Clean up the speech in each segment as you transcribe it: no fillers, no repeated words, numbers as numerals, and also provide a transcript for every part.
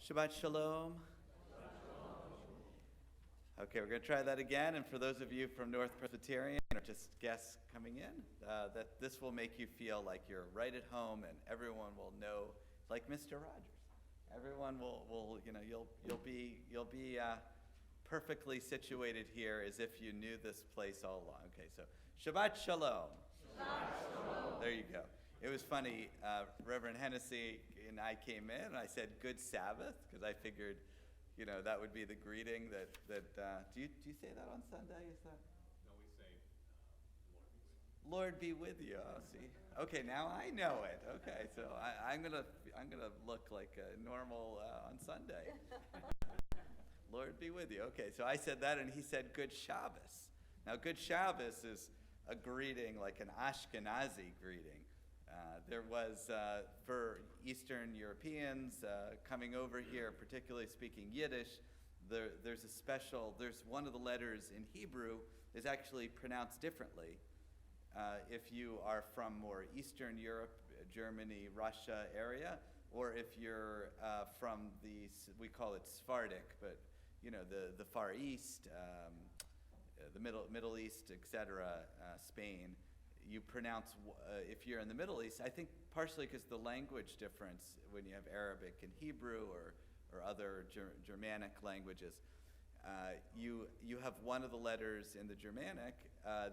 Shabbat Shalom. Okay, we're going to try that again. And for those of you from North Presbyterian or just guests coming in, that this will make you feel like you're right at home, and everyone will know, like Mr. Rogers. Everyone will you'll be perfectly situated here as if you knew this place all along. Okay, so Shabbat Shalom. Shabbat Shalom. There you go. It was funny. Reverend Hennessy and I came in, and I said Good Sabbath because I figured, that would be the greeting. That do you say that on Sunday? Is that? No, we say Lord be with you. Lord be with you. Oh, see. Okay, now I know it. Okay, so I'm gonna look like a normal on Sunday. Lord be with you. Okay, so I said that, and he said Good Shabbos. Now, Good Shabbos is a greeting like an Ashkenazi greeting. There was, for Eastern Europeans coming over here, particularly speaking Yiddish, there's one of the letters in Hebrew is actually pronounced differently. If you are from more Eastern Europe, Germany, Russia area, or if you're from we call it Sephardic, but the Far East, the Middle East, etc., Spain, you pronounce, if you're in the Middle East, I think partially because the language difference when you have Arabic and Hebrew or other Germanic languages, you have one of the letters in the Germanic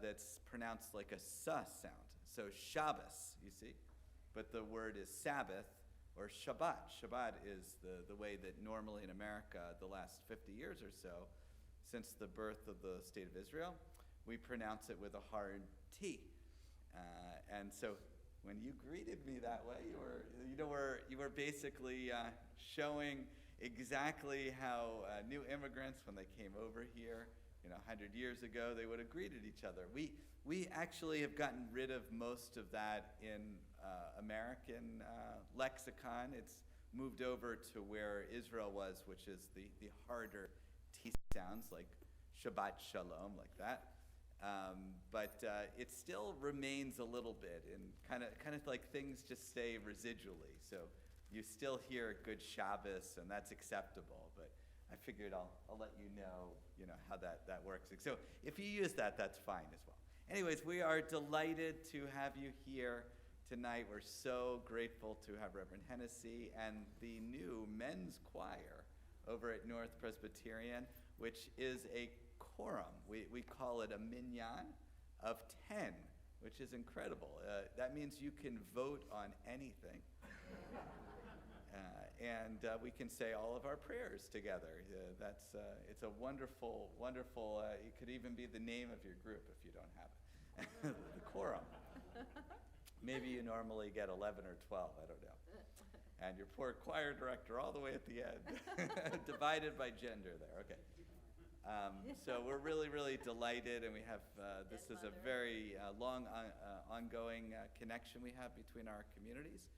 that's pronounced like a S sound. So Shabbos, you see, but the word is Sabbath or Shabbat. Shabbat is the way that normally in America, the last 50 years or so, since the birth of the State of Israel, we pronounce it with a hard T. And so when you greeted me that way, you were basically showing exactly how new immigrants, when they came over here, 100 years ago, they would have greeted each other. We actually have gotten rid of most of that in American lexicon. It's moved over to where Israel was, which is the harder T sounds, like Shabbat Shalom, like that. But it still remains a little bit, and kind of like things just stay residually. So you still hear Good Shabbos, and that's acceptable. But I figured I'll let you know how that works. So if you use that, that's fine as well. Anyways, we are delighted to have you here tonight. We're so grateful to have Reverend Hennessy and the new men's choir over at North Presbyterian, which is a quorum. We call it a minyan of 10, which is incredible. That means you can vote on anything. And we can say all of our prayers together. It's a wonderful, wonderful, it could even be the name of your group if you don't have it. The quorum. Maybe you normally get 11 or 12, I don't know. And your poor choir director all the way at the end. Divided by gender there, okay. So we're really, really delighted, and we have, this is a very long ongoing connection we have between our communities,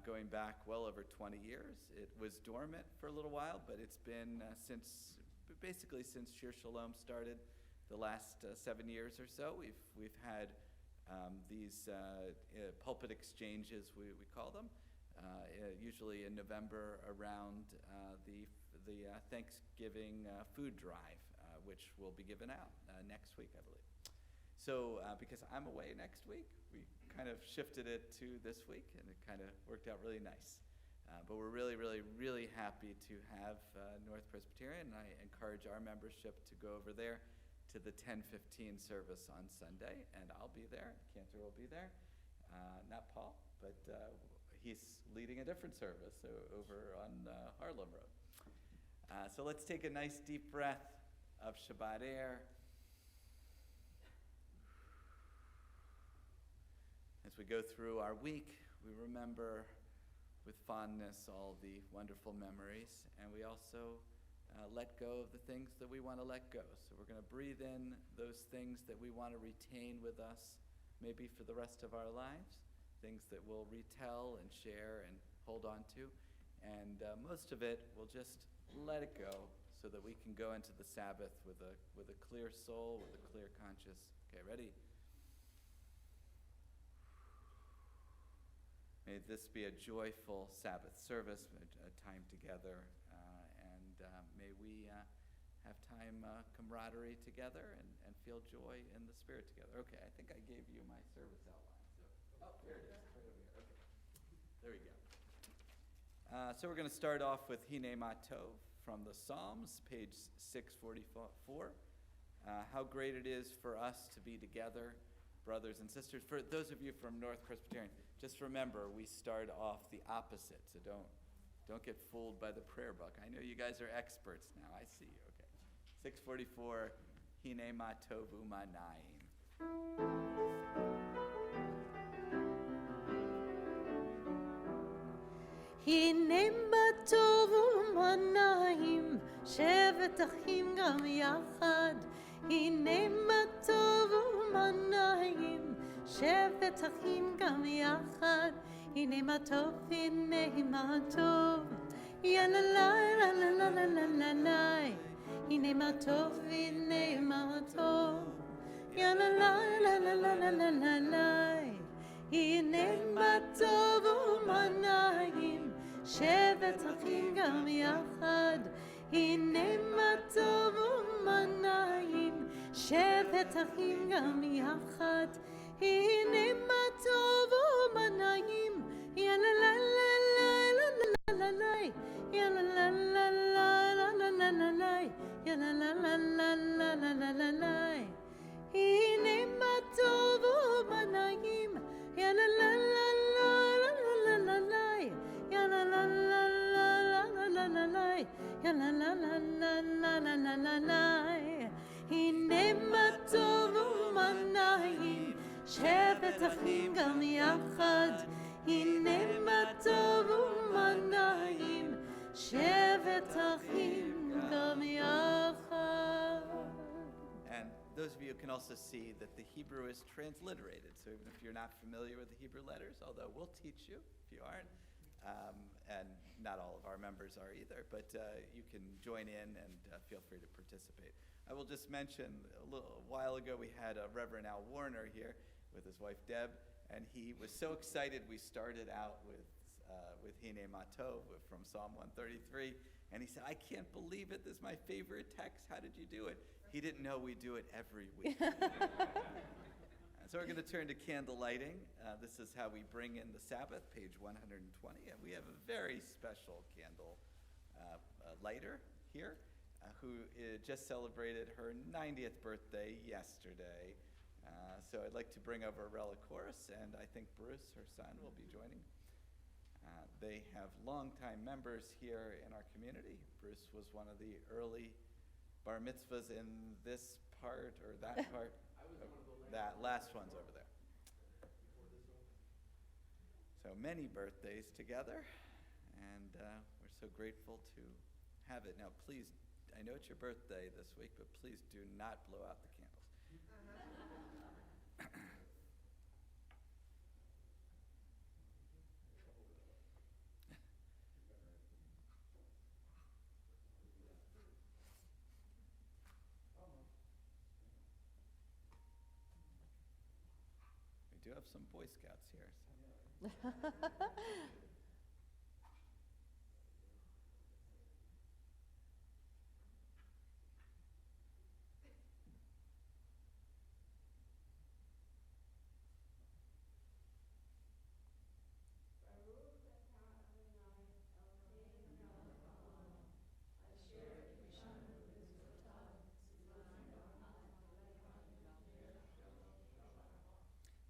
going back well over 20 years. It was dormant for a little while, but it's been basically since Shir Shalom started, the last 7 years or so. We've had these pulpit exchanges, we call them, usually in November around the Thanksgiving food drive, which will be given out next week, I believe. So because I'm away next week, we kind of shifted it to this week, and it kind of worked out really nice. But we're really, really, really happy to have North Presbyterian, and I encourage our membership to go over there to the 10:15 service on Sunday, and I'll be there. Cantor will be there. Not Paul, but he's leading a different service over on Harlem Road. So let's take a nice deep breath of Shabbat air. As we go through our week, we remember with fondness all the wonderful memories, and we also let go of the things that we want to let go. So we're going to breathe in those things that we want to retain with us, maybe for the rest of our lives, things that we'll retell and share and hold on to. And most of it, we'll just let it go so that we can go into the Sabbath with a clear soul, with a clear conscience. Okay, ready? May this be a joyful Sabbath service, a time together, and may we have time camaraderie together and feel joy in the Spirit together. Okay, I think I gave you my service outline. So, here it is, right over here. Okay, there we go. So we're going to start off with Hine Matov from the Psalms, page 644. How great it is for us to be together, brothers and sisters. For those of you from North Presbyterian, just remember we start off the opposite, so don't get fooled by the prayer book. I know you guys are experts now. I see you. Okay. 644, Hine Matov Umanayim. הנה מה טוב ומנעים, שבת אחים גם יחד. הנה מה טוב ומנעים, שבת אחים גם יחד. הנה מה טוב, הנה מה טוב, יאללה לה לה לה לה לה לה לה לה. הנה מה טוב, הנה מה טוב, יאללה לה לה לה לה לה לה לה לה. הנה מה טוב ומנעים, שבת אחים גם יחד. הנה מה טוב ומנעים, שבת אחים גם יחד. הנה מה טוב ומנעים, יאללה לה לה לה לה לה לה לה, יאללה לה לה לה לה לה לה לה לה, יאללה לה לה לה לה לה לה לה לה. הנה מה טוב ומנעים, יאללה לה לה לה לה לה לה לה, יאללה לה לה לה לה לה לה לה, יאללה לה לה לה לה לה לה לה לה. הנה מה טוב ומנעים, שבת אחים גם יחד. הנה מה טוב ומנעים, שבת אחים גם יחד. And those of you can also see that the Hebrew is transliterated. So even if you're not familiar with the Hebrew letters, although we'll teach you if you aren't, and not all of our members are either, but you can join in and feel free to participate. I will just mention a while ago we had Reverend Al Warner here with his wife Deb, and he was so excited we started out with Hine Matov from Psalm 133, and he said, I can't believe it, this is my favorite text, how did you do it? He didn't know we do it every week. So we're going to turn to candle lighting. This is how we bring in the Sabbath, page 120, and we have a very special candle lighter here who just celebrated her 90th birthday yesterday. So I'd like to bring over Relicoris, and I think Bruce, her son, will be joining. They have longtime members here in our community. Bruce was one of the early bar mitzvahs in this part or that part. I was one of the that last one's over there. So many birthdays together, and we're so grateful to have it. Now please, I know it's your birthday this week, but please do not blow out the candles. We do have some Boy Scouts here. So.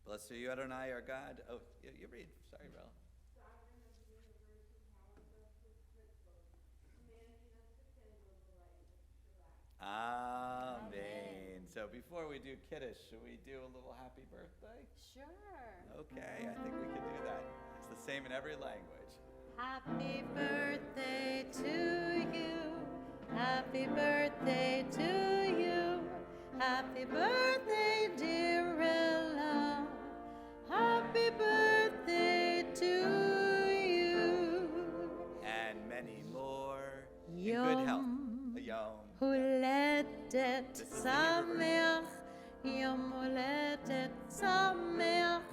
Blessed are you, Adonai, our God. Oh, you read. Sorry, Rel. Sovereign of the universe who powers us with mitzvot, commanding us to kindle the light of Shabbat. Amen. So before we do Kiddush, should we do a little happy birthday? Sure. Okay, I think we can do that. It's the same in every language. Happy birthday to you. Happy birthday to you. Happy birthday, dear Ella. Happy birthday to you. And many more. In good health. Yom. הולדת שמח, יום הולדת שמח,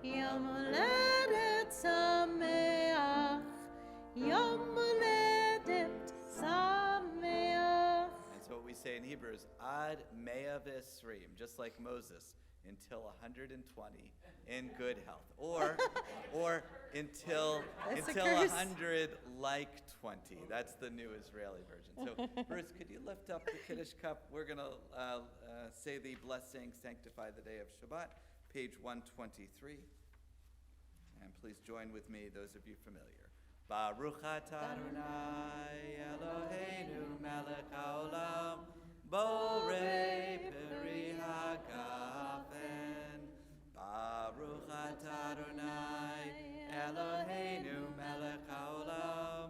יום הולדת שמח. Yom Holedet Sameach. And so what we say in Hebrew is Ad Mea V'Esrim, just like Moses, until 120 in good health, or until That's a until curse. 100 like 20. That's the new Israeli version. So Bruce, could you lift up the Kiddush cup? We're gonna say the blessing, sanctify the day of Shabbat, page 123. And please join with me, those of you familiar. Baruch atah Adonai Eloheinu melech haolam, borei peri hagafen. Baruch atah Adonai Eloheinu melech haolam,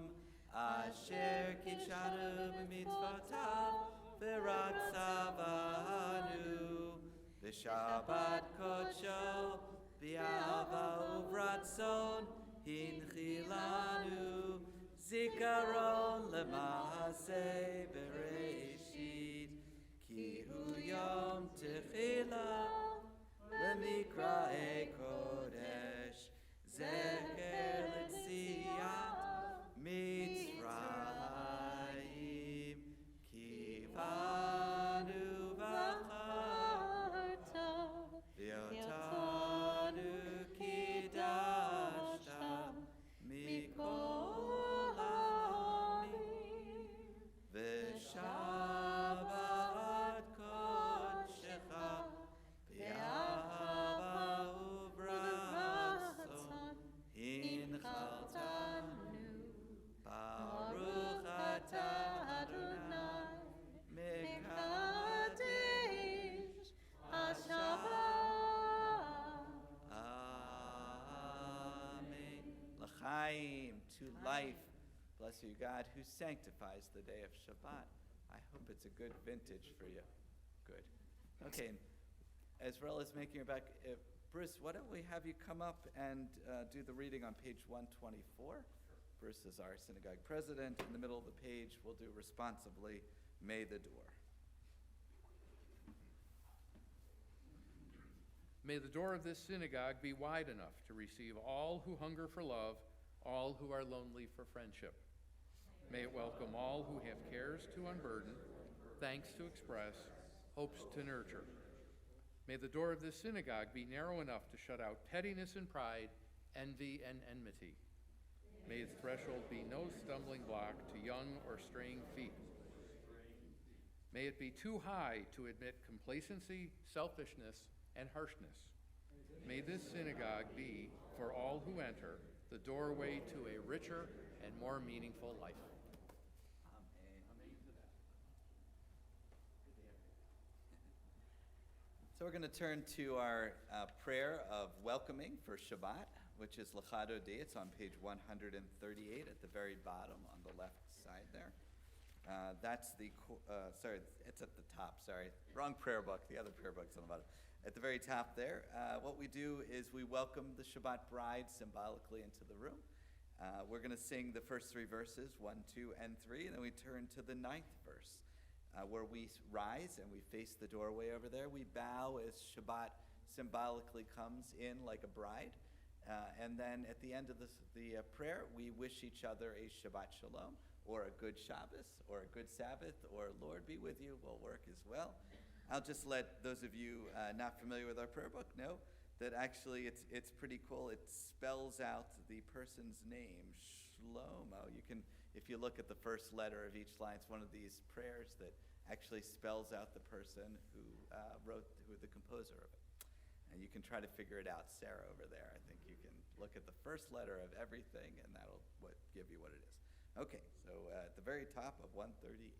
asher kidshanu b'mitzvotav v'ratzavanu b'shabbat kodsho b'ahava uvratzon hinchilanu zikaron lema'aseh bereshit ki hu yom techila lemikra'e kodesh zecher l'tziyat mitzrayim kivanu v'charta v'yotanu kidashta mikol ha'amim v'shabbat kodshecha b'ahava uvratzon hinchaltanu Baruch atah Adonai mekadesh HaShabbat. Amen. L'chaim, to life. Bless you, God, who sanctifies the day of Shabbat. I hope it's a good vintage for you. Good. Okay, and as well as making your back, Bruce, why don't we have you come up and do the reading on page 124? Bruce is our synagogue president. In the middle of the page, we'll do responsibly, May the door. May the door of this synagogue be wide enough to receive all who hunger for love, all who are lonely for friendship. May it welcome all who have cares to unburden, thanks to express, hopes to nurture. May the door of this synagogue be narrow enough to shut out pettiness and pride, envy and enmity. May its threshold be no stumbling block to young or straying feet. May it be too high to admit complacency, selfishness, and harshness. May this synagogue be, for all who enter, the doorway to a richer and more meaningful life. So we're going to turn to our prayer of welcoming for Shabbat, which is L'chado Di. It's on page 138 at the very bottom on the left side there. That's the, it's at the top, sorry. Wrong prayer book, the other prayer book's on the bottom. At the very top there, what we do is we welcome the Shabbat bride symbolically into the room. We're going to sing the first three verses, 1, 2, and 3, and then we turn to the 9th verse, where we rise and we face the doorway over there. We bow as Shabbat symbolically comes in like a bride. And then at the end of the prayer, we wish each other a Shabbat Shalom, or a good Shabbos, or a good Sabbath, or Lord be with you will work as well. I'll just let those of you not familiar with our prayer book know that actually it's pretty cool. It spells out the person's name, Shlomo. You can, if you look at the first letter of each line, it's one of these prayers that actually spells out the person who who the composer of it. And you can try to figure it out. Sarah over there, I think you can look at the first letter of everything, and that'll give you what it is. Okay, so at the very top of 138.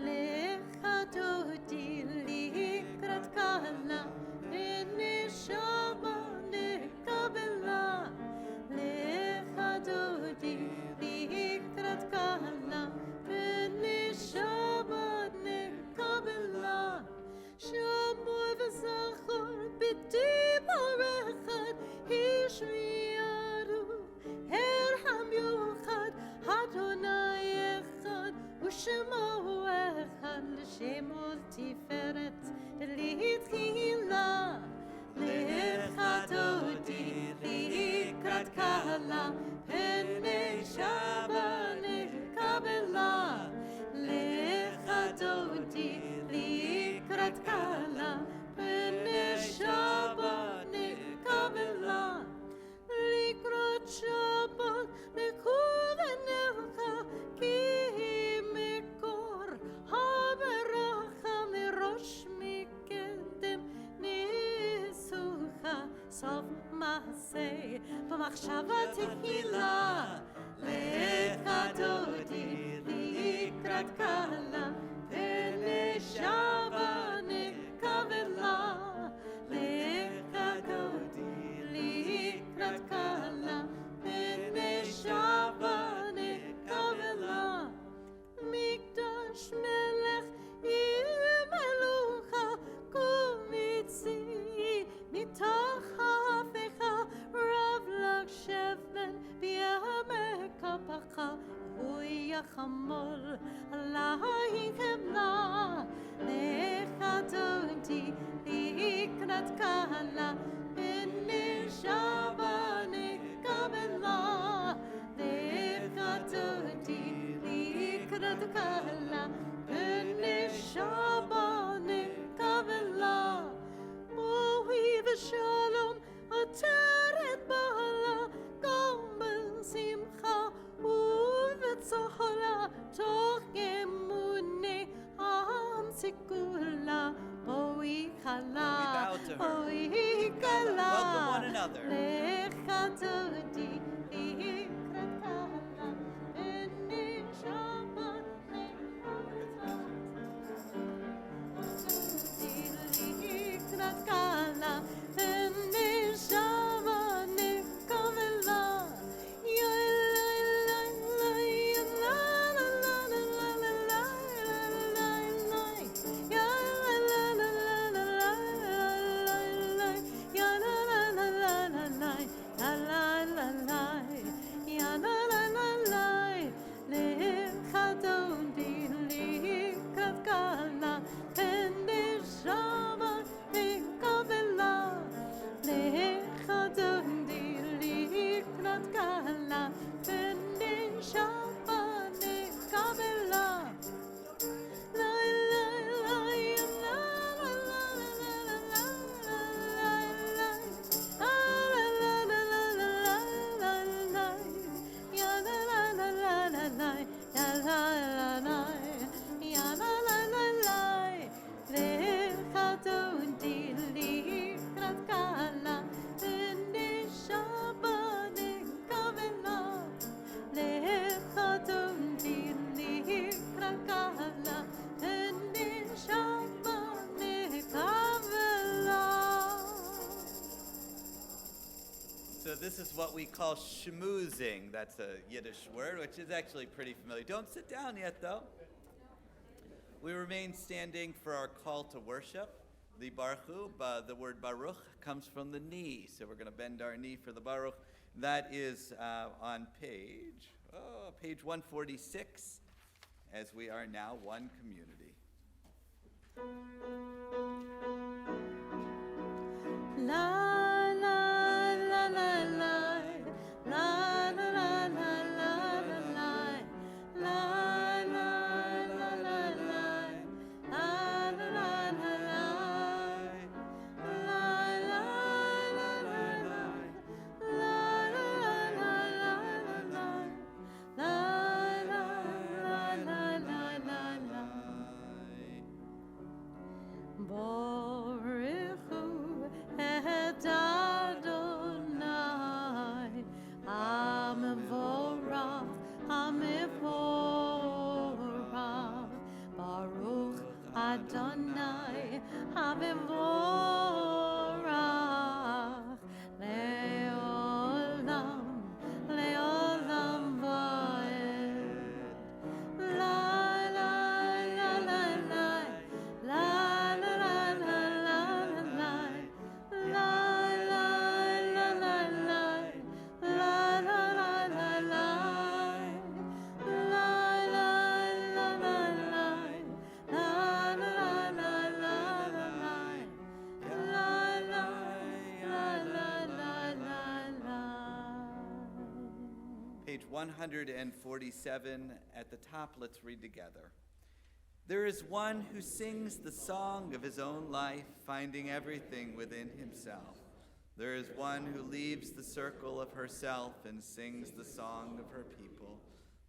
Lecha dodi likrat kala, v'neshama nekabela. Lecha dodi likrat kala, v'neshama nekabela. Shamu v'zachor b'dim ha'rechad, hishmiyaru, herham yuchad, Adonai echad, u'shemo echad, l'shemo tiferet, l'itchila. Lecha dodi kala pene shabane kabela lecha dodi likrat kala pene shabane kabela likrat shabbat lekuvenelcha ki mikor haberacha mirosh mikedem nisucha סוף מעשה במחשבה תחילה לך דודי לקראת קלה ונשבה נקבלה לך דודי לקראת קלה ונשבה נקבלה מקדש מלך ימלוכה קומיצי מתוך ההפיכה רב לשבן בימי כפך הוא יחמול עלי חמלה לך דודי לקראת קלה ונשבה נקבלה לך דודי לקראת קלה ונשבה נקבלה Mohi v'shalom ateret ba'ala gam b'simcha u'v'tzohola toch emune am sikula boi chala boi kala Welcome one another. lecha dodi likrat kala eni shabbat likrat kala eni shabbat nikavela ya la la la la la la la la la la ya la la la la la la ya la la la la la la la la la ya la la la la lecha dodi likrat kala eni shabbat nikavela lecha dodi likrat kala eni shabbat nikavela la la la la la la la So this is what we call schmoozing. That's a Yiddish word, which is actually pretty familiar. Don't sit down yet, though. We remain standing for our call to worship. The Baruch, the word Baruch, comes from the knee. So we're going to bend our knee for the Baruch. That is on page 146, as we are now one community. La la la la la la la la la la la la la la la Adonai Hamevorach Leolam Leolam Vaed La la la la la La la la la la la La la la la la La la la la la La la la la la La la la la la 147 at the top. Let's read together. There is one who sings the song of his own life, finding everything within himself. There is one who leaves the circle of herself and sings the song of her people.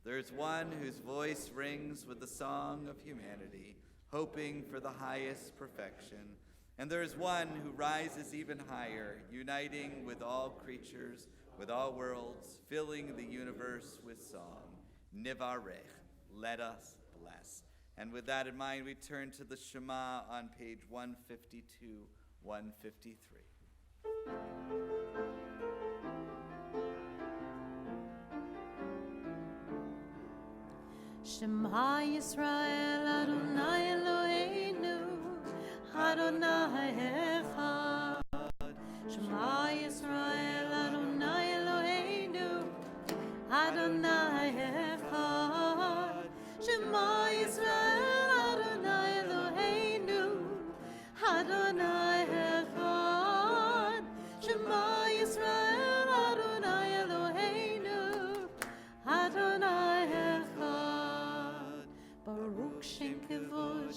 There is one whose voice rings with the song of humanity, hoping for the highest perfection. And there is one who rises even higher, uniting with all creatures, with all worlds, filling the universe with song. Nivarech, let us bless. And with that in mind, we turn to the Shema on page 152, 153. Shema Yisrael Adonai Eloheinu Adonai Echad. Shema Yisrael Adonai Eloheinu Adonai Echad. Shema Yisrael Adonai Eloheinu Adonai Echad. Shema Yisrael Adonai Eloheinu Adonai Echad. Baruch Shem Kevod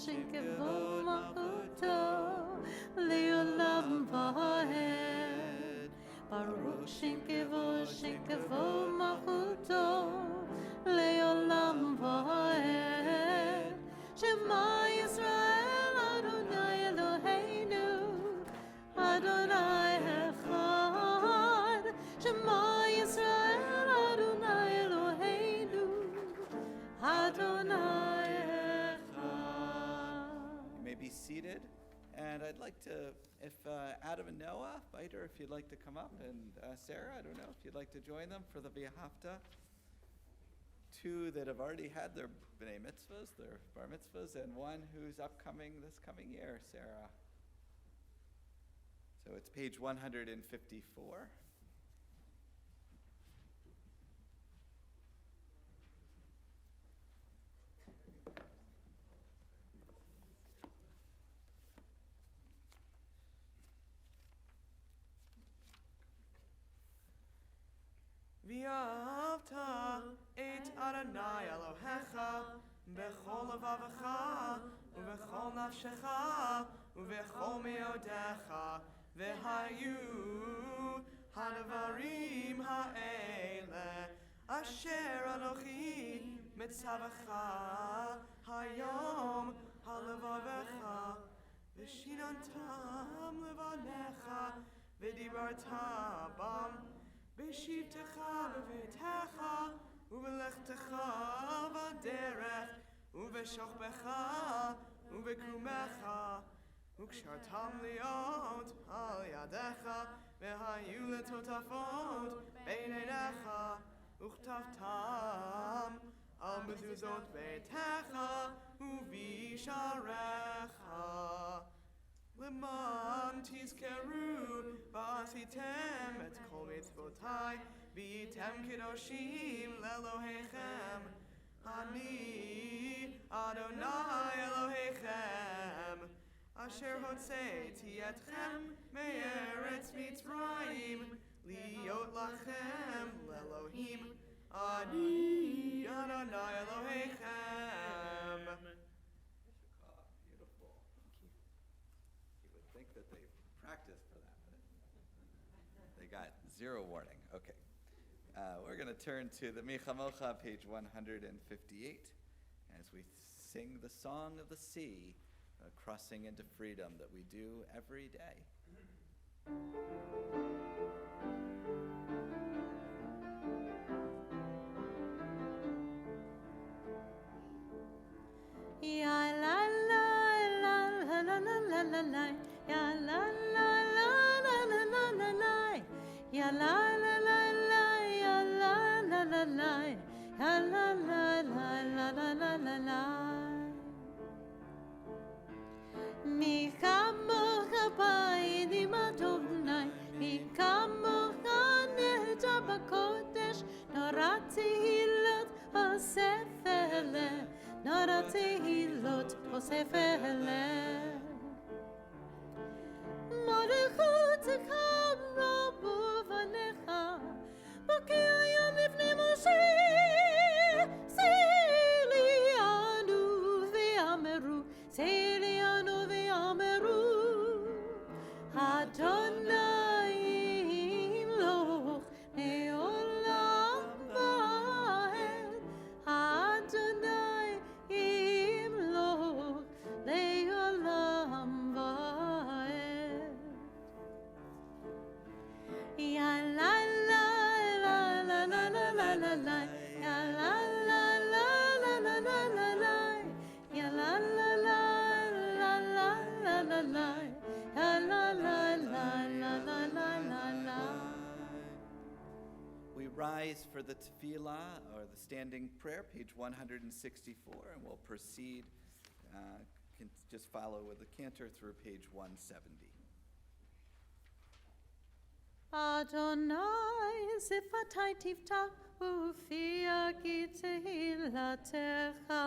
Malchuto Leolam Vaed. Baruch Shem Kevod Malchuto Leolam Vaed. Shema Yisrael Adonai Eloheinu Adonai Echad. Shema Yisrael Adonai Eloheinu Adonai Echad. You may be seated, and I'd like to, if Adam and Noah, Biter, if you'd like to come up, and Sarah, I don't know, if you'd like to join them for the V'ahavta. Two that have already had their b'nai mitzvahs, their bar mitzvahs, and one who's upcoming this coming year, Sarah. So it's page 154. V'ahavta et Adonai Elohecha b'chol levavecha u'b'chol nafshecha u'b'chol meodecha v'hayu hadavarim ha'ele asher Anochi mitzavacha hayom halevavecha v'shinantam levanecha v'dibarta bam B'shivtecha b'veitecha, u'b'lechtecha b'derech, u'b'shochbecha, u'b'kumecha, u'kshartam liot al yadecha, v'hayu letotafot b'einecha, u'chtavtam al mezuzot beitecha, u'visharecha. Leman tizkeru v'asitem et kol mitzvotai v'yitem kedoshim le'Elohechem. Ani Adonai Elohechem asher hotzeiti etchem me'eretz Mitzrayim liot lachem le'Elohim. Ani Adonai Elohechem. That they practiced for that, but they got zero warning. Okay. We're going to turn to the Michamocha, page 158, as we sing the song of the sea, crossing into freedom that we do every day. Ya la la la la la la la. Ya la la la la la la la la. Ya la la la la. Ya la la la la. Ya la la la la la la la la. Mi kamocha ba'edim Adonai. Mi kamocha nehta b'kodesh. Nora tehilot osefele. Nora tehilot osefele. Mordechai Rabu vanecha, B'ki hayom lifnei Moshe. rise for the tefillah, or the standing prayer, page 164, and we'll proceed, just follow with the cantor through page 170. Adonai, zifatai tiftach ufia ki tehilatecha.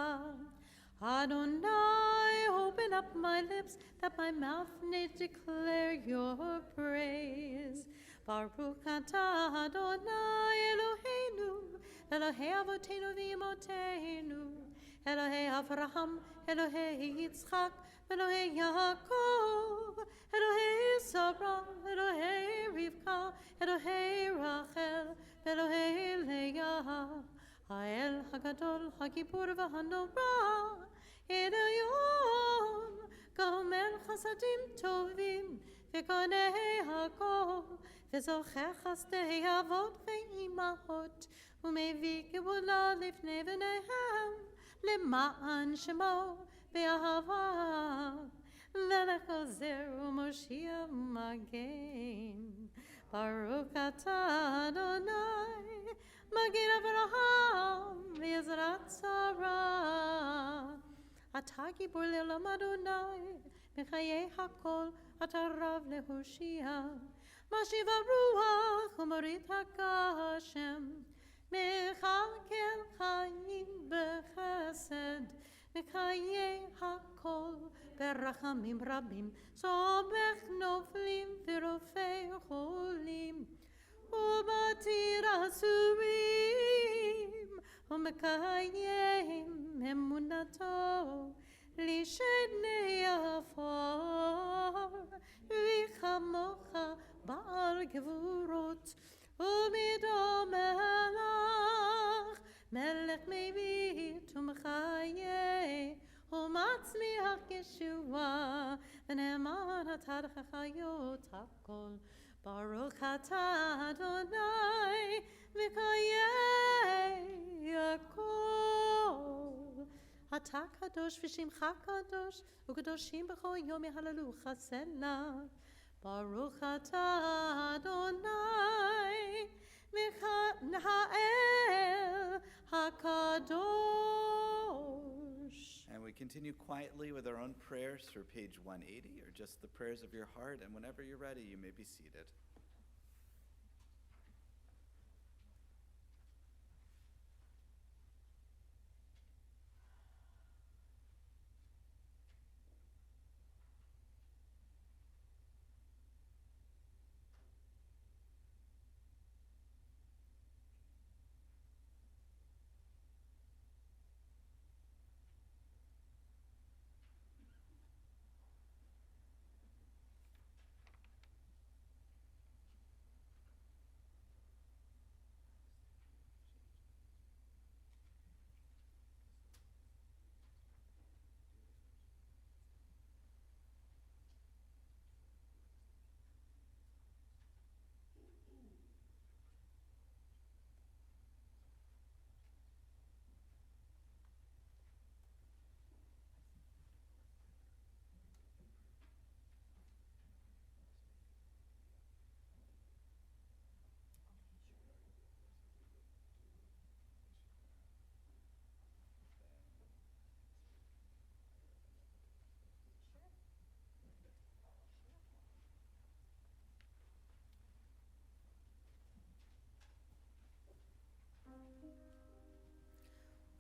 Adonai, open up my lips that my mouth may declare your praise. Baruch atah Adonai Eloheinu, Elohei Avotenu v'imotenu, Elohei Avraham, Elohei Yitzchak, Elohei Yaakov, Elohei Sarah, Elohei Rivka, Elohei Rachel, Elohei Leah, Ha'el Hagadol, Hagibur v'Hanora, Edayom, Gomer Chasadim Tovim, V'konei Hakol, V'zocher Chasdei Avot Ve'imahot, U'mevi Gebulah Lifnei V'nehem, Le'ma'an Shemo, Be'ahava, V'lechozer U'Moshiach Magen. Baruch atah Adonai, Magen Avraham, V'Yezrat Sarah. Atah Gibor Le'olam Adonai, B'chayei Hakol, Atah Rav Lehoshia. Mashiv HaRuach U'Morit HaGashem, Mechakel Chayim B'Chesed, Mekayei Hakol Berachamim Rabim, Somech Noflim V'Rofei Cholim, U'Matir Asurim, U'Mekayim Emunato, Lishenei Afar, V'Chamocha Ba'al Gevurot, U'Mido Melech, Melech Mevit U'Mechayeh, U'Matzmiach Yeshua, V'Ne'eman Atad Chachayot HaKol. Baruch atah Adonai, V'Kayeh Yakol. Atah Kadosh v'Shimcha Kadosh, U'Kadoshim b'chol yom yehallelu Chaselah. Baruch atah Adonai, V'Ha'el HaKadosh. And we continue quietly with our own prayers through page 180, or just the prayers of your heart, and whenever you're ready, you may be seated.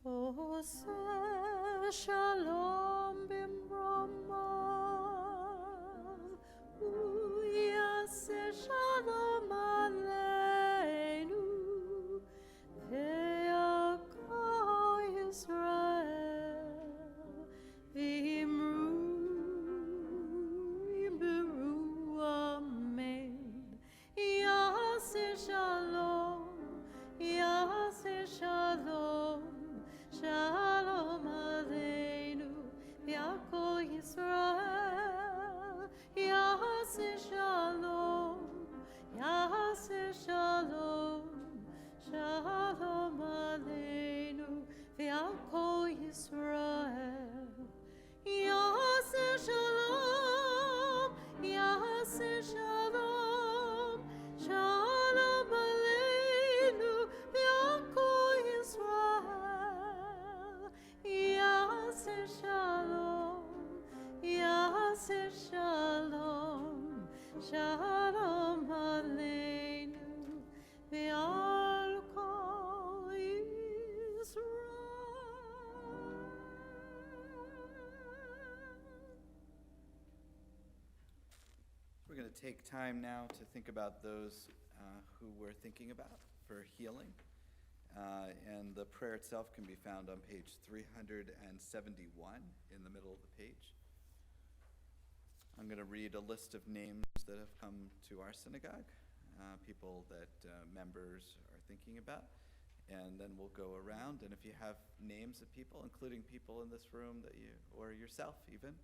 Oseh shalom bimromav, uyaseh shalom aleinu, ve'yakol Yisrael, v'imru yiberu amen. Yaseh shalom, yaseh shalom, Shalom Aleinu, V'Yakol Yisrael, Yaseh Shalom, Yaseh Shalom, Shalom Aleinu, V'Yakol Yisrael, Yaseh Shalom, Yaseh Shalom, Shalom Aleinu, Aseh Shalom, Shalom Aleinu, Ve'al Kol Yisrael. We're going to take time now to think about those who we're thinking about for healing. And the prayer itself can be found on page 371 in the middle of the page. I'm going to read a list of names that have come to our synagogue, people that members are thinking about, and then we'll go around. And if you have names of people, including people in this room that you, or yourself even,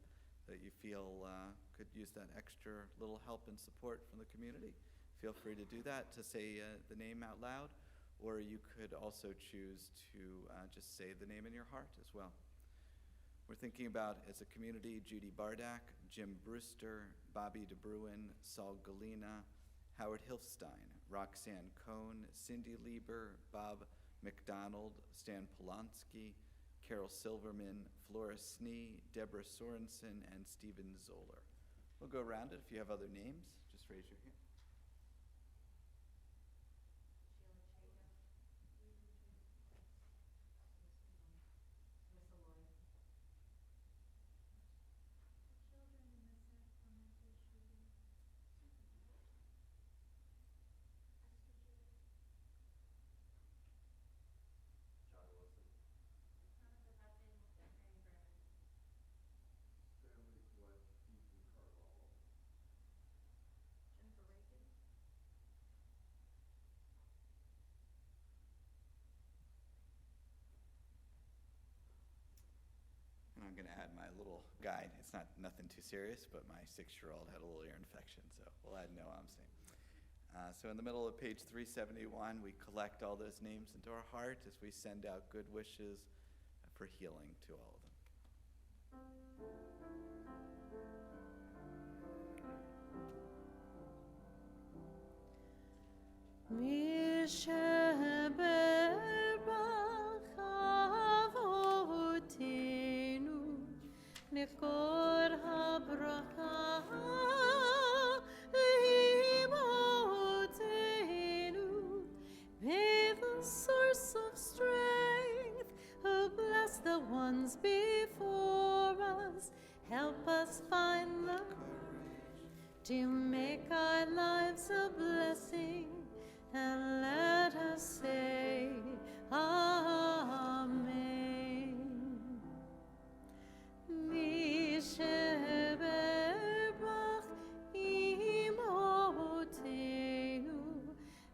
that you feel could use that extra little help and support from the community, feel free to do that, to say the name out loud, or you could also choose to just say the name in your heart as well. We're thinking about, as a community, Judy Bardak, Jim Brewster, Bobby DeBruin, Saul Galina, Howard Hilfstein, Roxanne Cohn, Cindy Lieber, Bob McDonald, Stan Polanski, Carol Silverman, Flora Snee, Deborah Sorensen, and Stephen Zoller. We'll go around it. If you have other names, just raise your hand. And I'm going to add my little guide. It's nothing too serious, but my 6-year-old had a little ear infection, so we'll add Noam saying. So in the middle of page 371, we collect all those names into our heart as we send out good wishes for healing to all of them. Nekor habracha imotenu, may the source of strength, who bless the ones before us, help us find the courage to make our lives a blessing, and let us say Amen. Misheberach imotenu,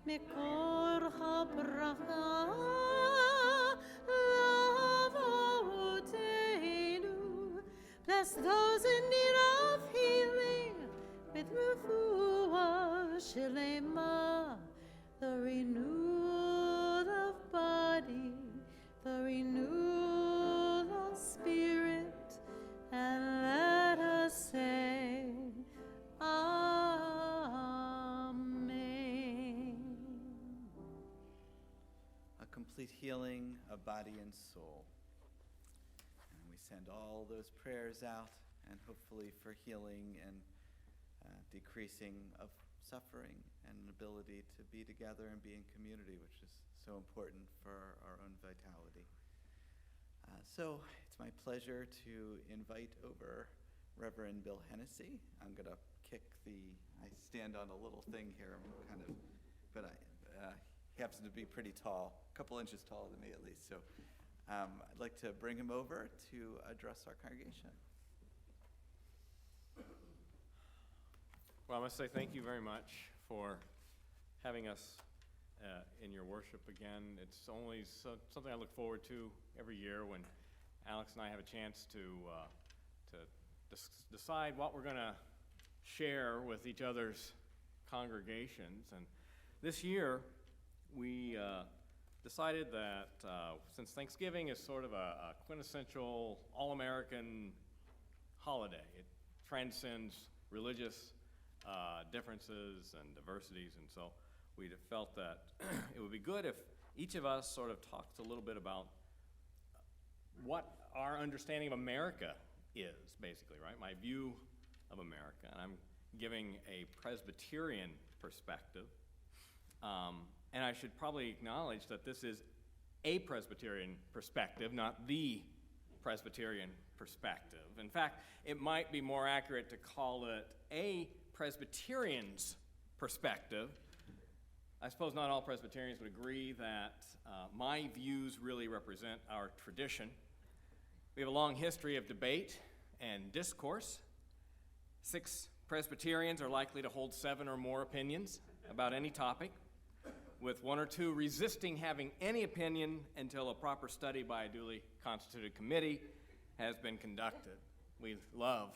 mekor habracha lavotenu. Bless those in need of healing with refuah shelema, the renewal of body, the renewal of spirit, and let us say Amen. A complete healing of body and soul. And we send all those prayers out, and hopefully for healing and decreasing of suffering and an ability to be together and be in community, which is so important for our own vitality. So it's my pleasure to invite over Reverend Bill Hennessy. I'm going to I stand on a little thing here, but he happens to be pretty tall, a couple inches taller than me at least. So I'd like to bring him over to address our congregation. Well, I must say thank you very much for having us in your worship again. It's always something I look forward to every year when Alex and I have a chance to decide what we're going to share with each other's congregations. And this year, we decided that since Thanksgiving is sort of a quintessential all-American holiday, it transcends religious differences and diversities, and so we felt that it would be good if each of us sort of talked a little bit about what our understanding of America is, basically, right? My view of America, and I'm giving a Presbyterian perspective. And I should probably acknowledge that this is a Presbyterian perspective, not the Presbyterian perspective. In fact, it might be more accurate to call it a Presbyterian's perspective. I suppose not all Presbyterians would agree that my views really represent our tradition. We have a long history of debate and discourse. 6 Presbyterians are likely to hold 7 or more opinions about any topic, with 1 or 2 resisting having any opinion until a proper study by a duly constituted committee has been conducted. We love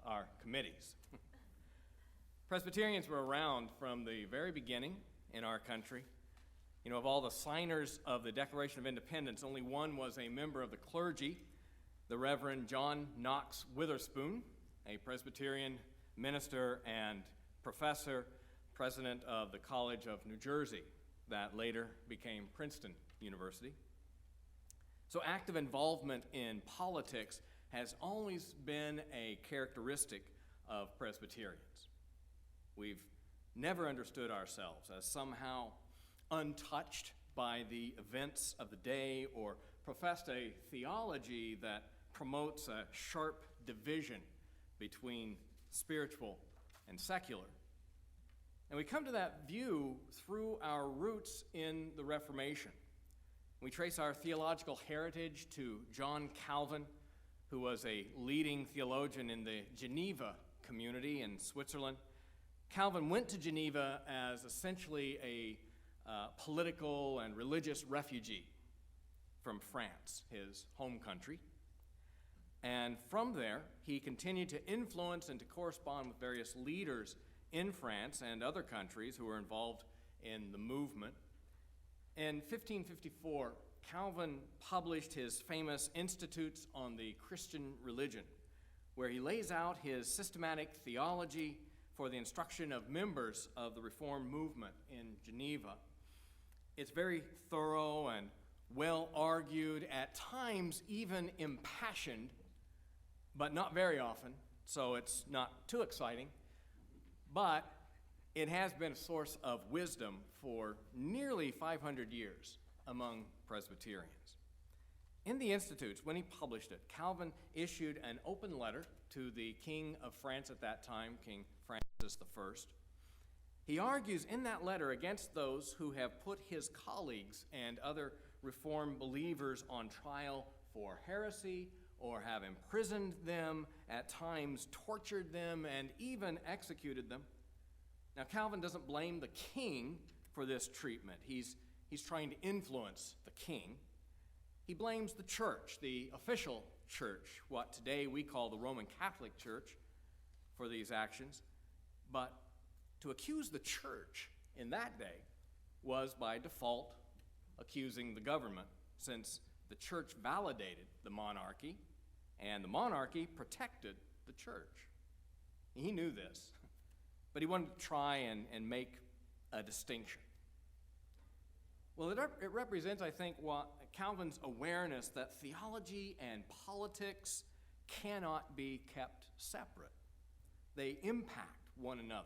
our committees. Presbyterians were around from the very beginning in our country. You know, of all the signers of the Declaration of Independence, only one was a member of the clergy, the Reverend John Knox Witherspoon, a Presbyterian minister and professor, president of the College of New Jersey, that later became Princeton University. So active involvement in politics has always been a characteristic of Presbyterians. We've never understood ourselves as somehow untouched by the events of the day or professed a theology that promotes a sharp division between spiritual and secular. And we come to that view through our roots in the Reformation. We trace our theological heritage to John Calvin, who was a leading theologian in the Geneva community in Switzerland. Calvin went to Geneva as essentially a political and religious refugee from France, his home country. And from there, he continued to influence and to correspond with various leaders in France and other countries who were involved in the movement. In 1554, Calvin published his famous Institutes on the Christian Religion, where he lays out his systematic theology for the instruction of members of the Reformed movement in Geneva. It's very thorough and well argued, at times even impassioned, but not very often, so it's not too exciting. But it has been a source of wisdom for nearly 500 years among Presbyterians. In the Institutes, when he published it, Calvin issued an open letter to the King of France at that time, King Francis I. He argues in that letter against those who have put his colleagues and other Reformed believers on trial for heresy, or have imprisoned them, at times tortured them, and even executed them. Now, Calvin doesn't blame the king for this treatment. He's trying to influence the king. He blames the church, the official church, what today we call the Roman Catholic Church, for these actions. But to accuse the church in that day was by default accusing the government, since the church validated the monarchy and the monarchy protected the church. He knew this, but he wanted to try and make a distinction. Well, it represents, I think, what Calvin's awareness that theology and politics cannot be kept separate. They impact one another.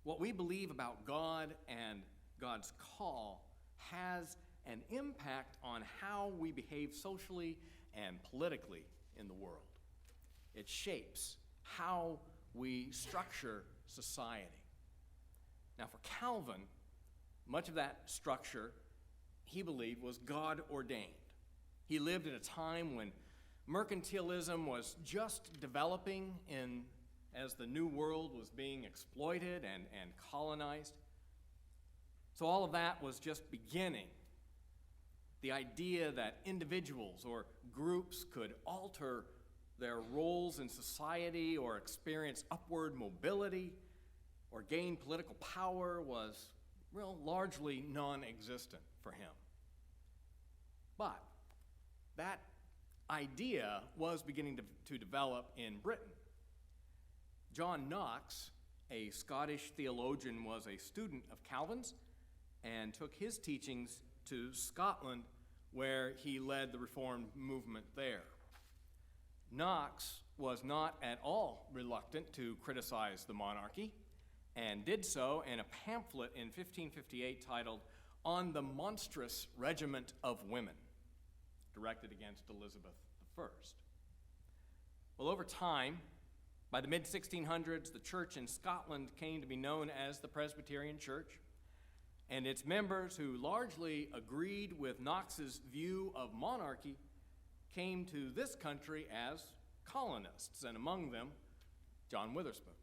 What we believe about God and God's call has an impact on how we behave socially and politically in the world. It shapes how we structure society. Now, for Calvin, much of that structure, he believed, was God ordained. He lived in a time when mercantilism was just developing as the New World was being exploited and colonized. So all of that was just beginning. The idea that individuals or groups could alter their roles in society or experience upward mobility or gain political power was largely non-existent for him. But that idea was beginning to develop in Britain. John Knox, a Scottish theologian, was a student of Calvin's and took his teachings to Scotland, where he led the Reformed movement there. Knox was not at all reluctant to criticize the monarchy, and did so in a pamphlet in 1558 titled On the Monstrous Regiment of Women, directed against Elizabeth I. Well, over time, by the mid-1600s, the church in Scotland came to be known as the Presbyterian Church, and its members, who largely agreed with Knox's view of monarchy, came to this country as colonists, and among them, John Witherspoon.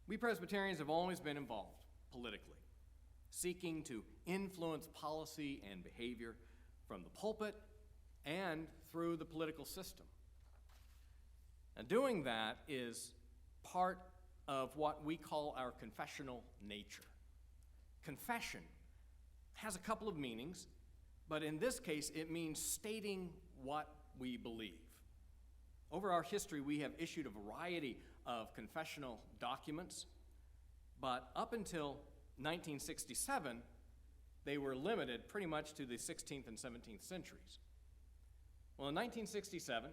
We Presbyterians have always been involved politically, seeking to influence policy and behavior from the pulpit and through the political system. Now, doing that is part of what we call our confessional nature. Confession has a couple of meanings, but in this case, it means stating what we believe. Over our history, we have issued a variety of confessional documents, but up until 1967, they were limited pretty much to the 16th and 17th centuries. Well, in 1967,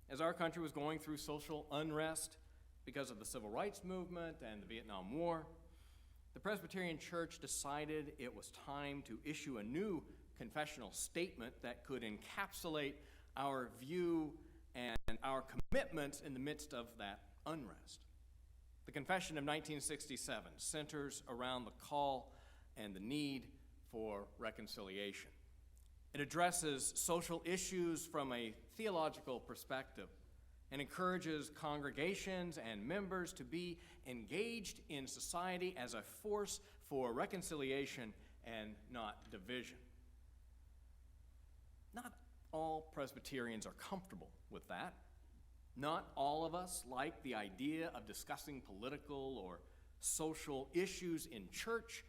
as our country was going through social unrest because of the Civil Rights Movement and the Vietnam War, the Presbyterian Church decided it was time to issue a new confessional statement that could encapsulate our view and our commitments in the midst of that unrest. The Confession of 1967 centers around the call and the need for reconciliation. It addresses social issues from a theological perspective and encourages congregations and members to be engaged in society as a force for reconciliation and not division. Not all Presbyterians are comfortable with that. Not all of us like the idea of discussing political or social issues in church,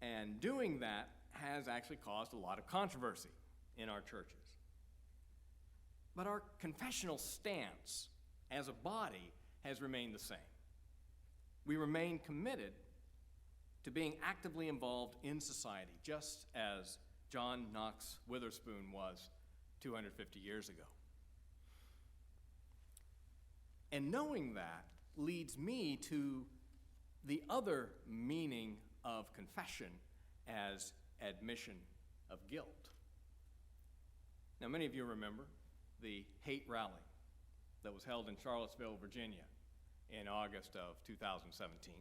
and doing that has actually caused a lot of controversy in our churches. But our confessional stance as a body has remained the same. We remain committed to being actively involved in society, just as John Knox Witherspoon was 250 years ago. And knowing that leads me to the other meaning of confession as admission of guilt. Now, many of you remember the hate rally that was held in Charlottesville, Virginia in August of 2017,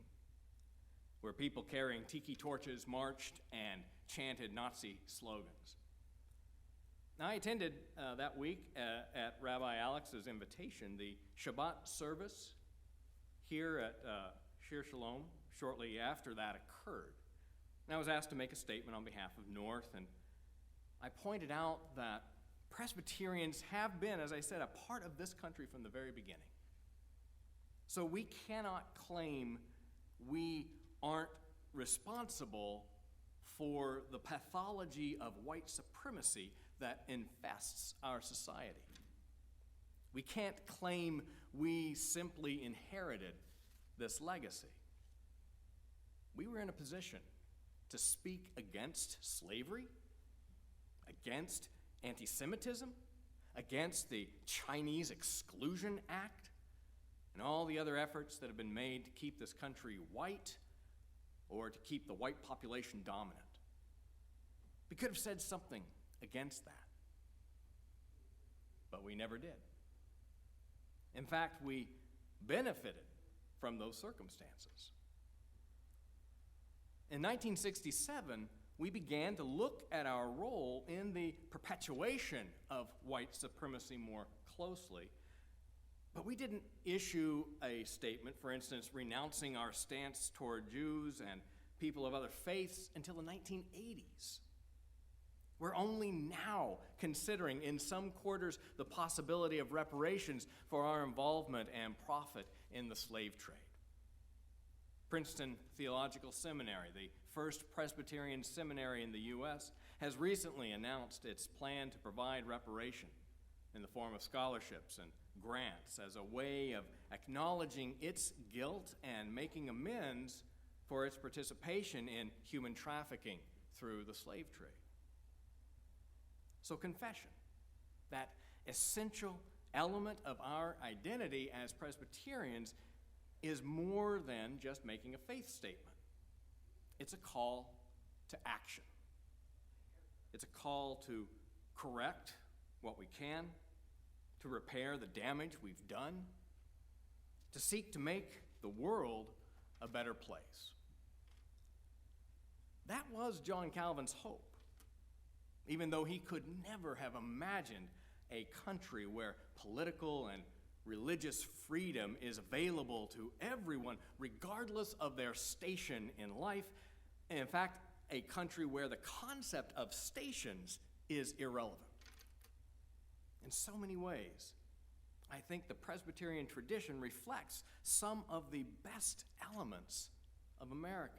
where people carrying tiki torches marched and chanted Nazi slogans. Now, I attended that week at Rabbi Alex's invitation the Shabbat service here at Shir Shalom shortly after that occurred. And I was asked to make a statement on behalf of North, and I pointed out that Presbyterians have been, as I said, a part of this country from the very beginning. So we cannot claim we aren't responsible for the pathology of white supremacy that infests our society. We can't claim we simply inherited this legacy. We were in a position to speak against slavery, against anti-Semitism, against the Chinese Exclusion Act, and all the other efforts that have been made to keep this country white or to keep the white population dominant. We could have said something against that, but we never did. In fact, we benefited from those circumstances. In 1967, we began to look at our role in the perpetuation of white supremacy more closely, but we didn't issue a statement, for instance, renouncing our stance toward Jews and people of other faiths until the 1980s. We're only now considering in some quarters the possibility of reparations for our involvement and profit in the slave trade. Princeton Theological Seminary, the first Presbyterian seminary in the U.S., has recently announced its plan to provide reparation in the form of scholarships and grants as a way of acknowledging its guilt and making amends for its participation in human trafficking through the slave trade. So confession, that essential element of our identity as Presbyterians is more than just making a faith statement. It's a call to action. It's a call to correct what we can, to repair the damage we've done, to seek to make the world a better place. That was John Calvin's hope, even though he could never have imagined a country where political and religious freedom is available to everyone, regardless of their station in life, and in fact, a country where the concept of stations is irrelevant. In so many ways, I think the Presbyterian tradition reflects some of the best elements of America.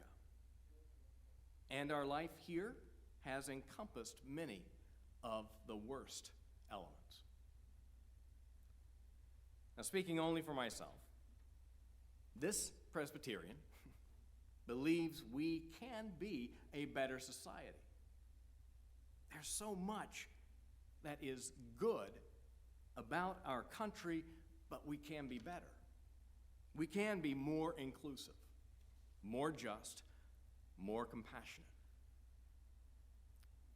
And our life here has encompassed many of the worst elements. Now, speaking only for myself, this Presbyterian believes we can be a better society. There's so much that is good about our country, but we can be better. We can be more inclusive, more just, more compassionate.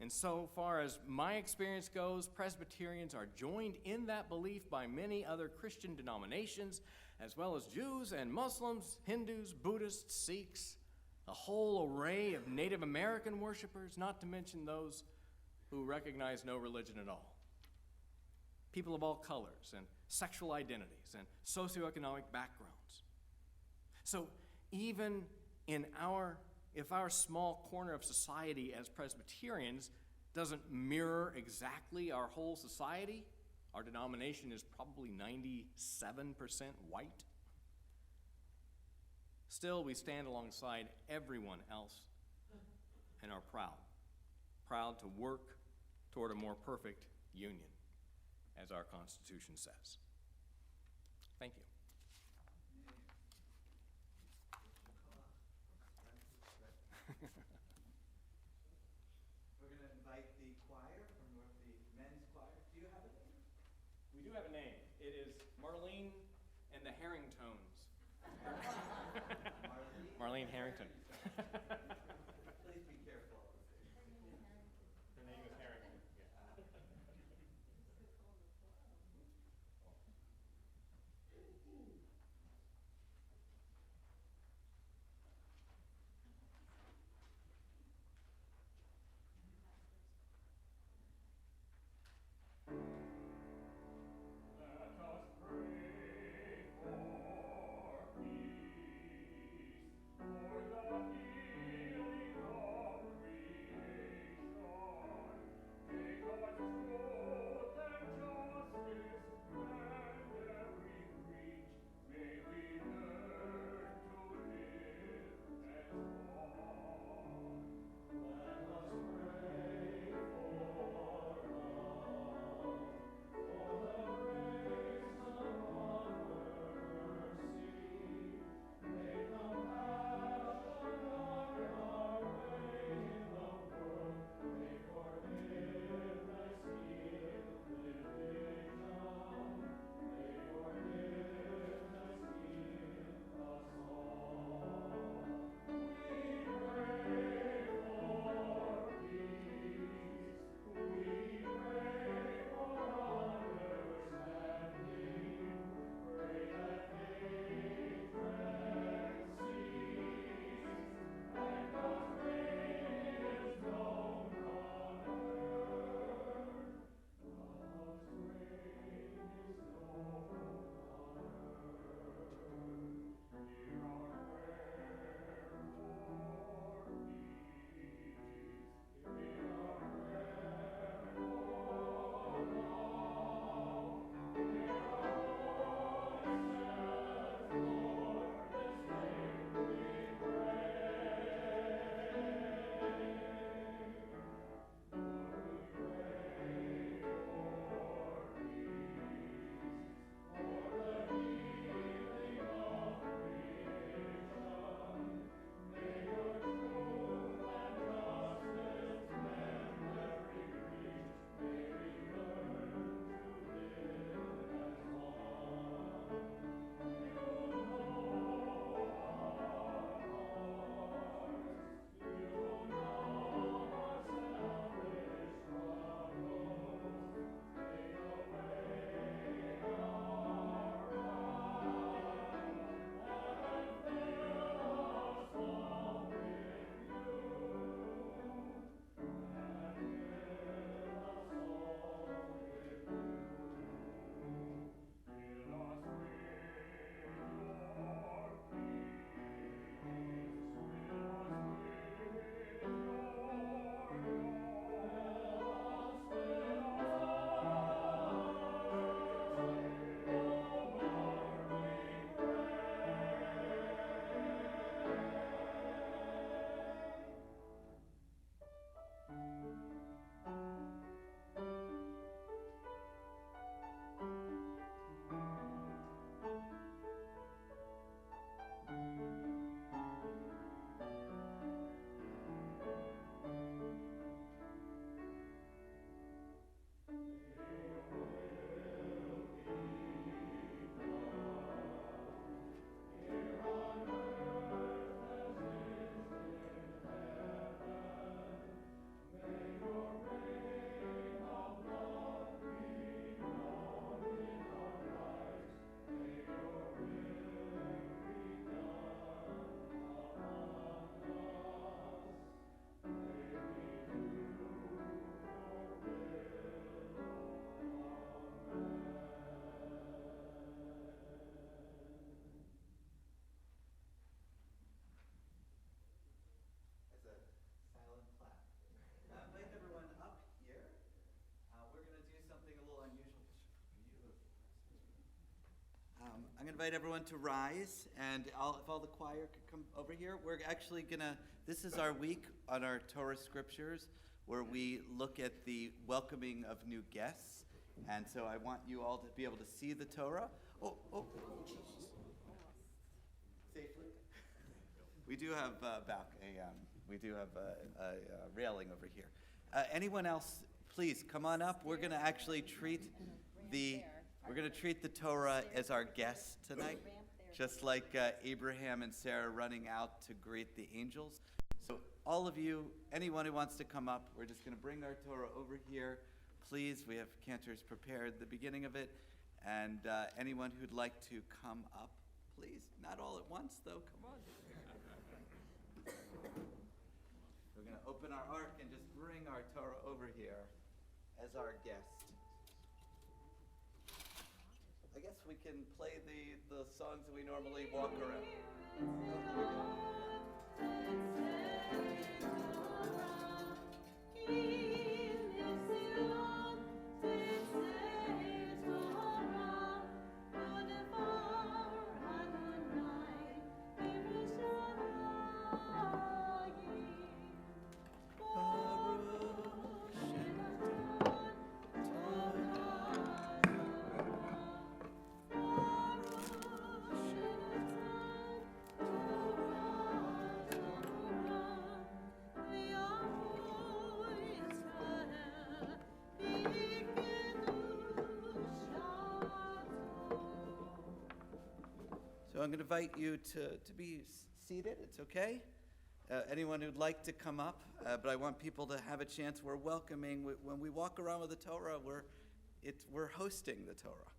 And so far as my experience goes, Presbyterians are joined in that belief by many other Christian denominations, as well as Jews and Muslims, Hindus, Buddhists, Sikhs, a whole array of Native American worshipers, not to mention those who recognize no religion at all. People of all colors and sexual identities and socioeconomic backgrounds. So even if our small corner of society as Presbyterians doesn't mirror exactly our whole society, our denomination is probably 97% white, still we stand alongside everyone else and are proud to work toward a more perfect union, as our Constitution says. Thank you. We're going to invite the choir from the men's choir. Do you have a name? We do have a name. It is Marlene and the Harringtones. Marlene Harrington. Please be careful. Her name is Harrington. Yeah. For the healing to invite everyone to rise, and if all the choir could come over here. We're actually this is our week on our Torah scriptures, where we look at the welcoming of new guests. And so I want you all to be able to see the Torah. Jesus. Safely. We do have a railing over here. Anyone else, please come on up. We're going to actually treat the Torah as our guests tonight, just like Abraham and Sarah running out to greet the angels. So all of you, anyone who wants to come up, we're just going to bring our Torah over here. Please, we have cantors prepared at the beginning of it. And anyone who'd like to come up, please. Not all at once, though. Come on. We're going to open our ark and just bring our Torah over here as our guest. I guess we can play the songs that we normally walk around. So I'm going to invite you to be seated. It's okay. Anyone who'd like to come up, but I want people to have a chance. We're welcoming. When we walk around with the Torah, we're hosting the Torah.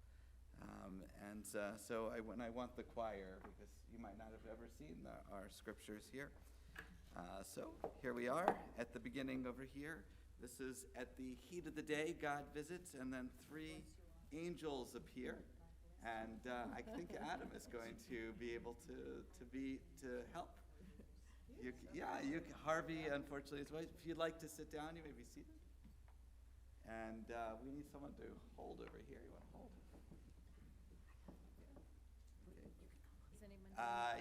When I want the choir, because you might not have ever seen our scriptures here. So here we are at the beginning over here. This is at the heat of the day, God visits, and then 3 angels appear. And I think Adam is going to be able to help. Harvey, unfortunately, is away. If you'd like to sit down, you may be seated. And we need someone to hold over here. You want to hold?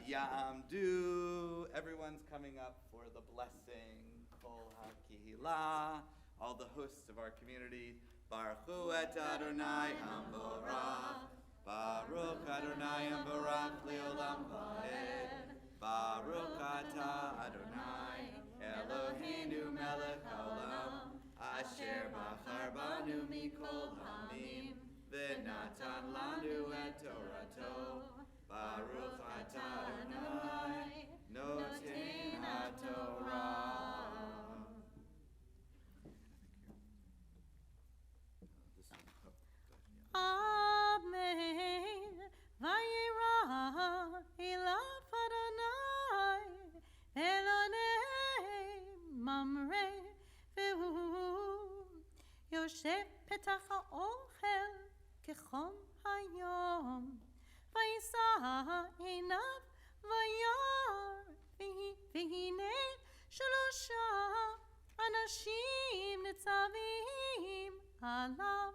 Ya'amdu. Everyone's coming up for the blessing. Kol HaKehillah. All the hosts of our community. Baruch Hu et Adonai Hamborach. Baruch Adonai Hamborach Leolam Vaed. Baruch Atah Adonai Eloheinu Melech Haolam Asher Bachar Banu Mikol Hamim V'natan Lanu et Torato Baruch Atah Adonai Noten HaTorah. Amen. Vayera Elav Adonai Elonei Mamre Vehu Yosef Petach HaOchel Kechom Hayom Vayisa Einav Vayar V'hine Shalosha Anashim Nitzavim Alav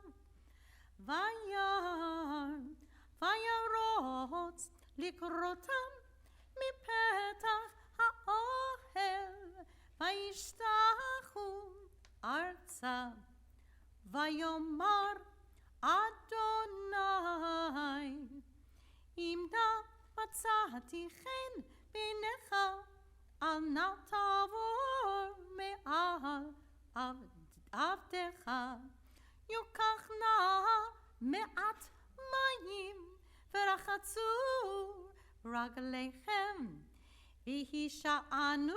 Vayarot likrotam mipetach ha'ohel vayishtachu arza vayomar Adonai imda matzati chen b'necha al na tavor me'al avdecha יוקח נא מעט מים ורחצו רגליכם והישענו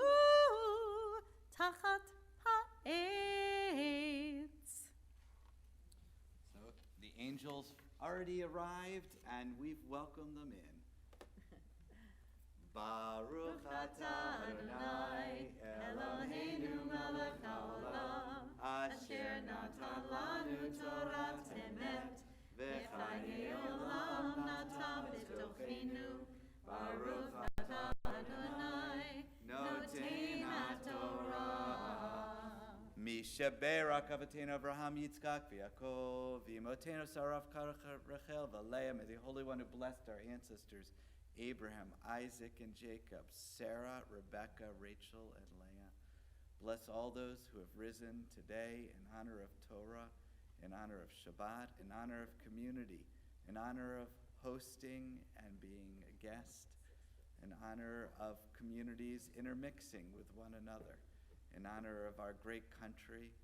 תחת העץ. So the angels already arrived and we've welcomed them in. Baruch atah Adonai Eloheinu melech haolam Asher natan lanu Torat emet V'chayei olam natan b'tochenu Baruch atah Adonai Noten HaTorah Yishaberak Avatenu Abraham Yitzchak v'Yaakov v'Imotenu Sarah Rachel v'Leah. May the Holy One who blessed our ancestors, Abraham, Isaac, and Jacob, Sarah, Rebekah, Rachel, and Leah. Bless all those who have risen today in honor of Torah, in honor of Shabbat, in honor of community, in honor of hosting and being a guest, in honor of communities intermixing with one another, in honor of our great country,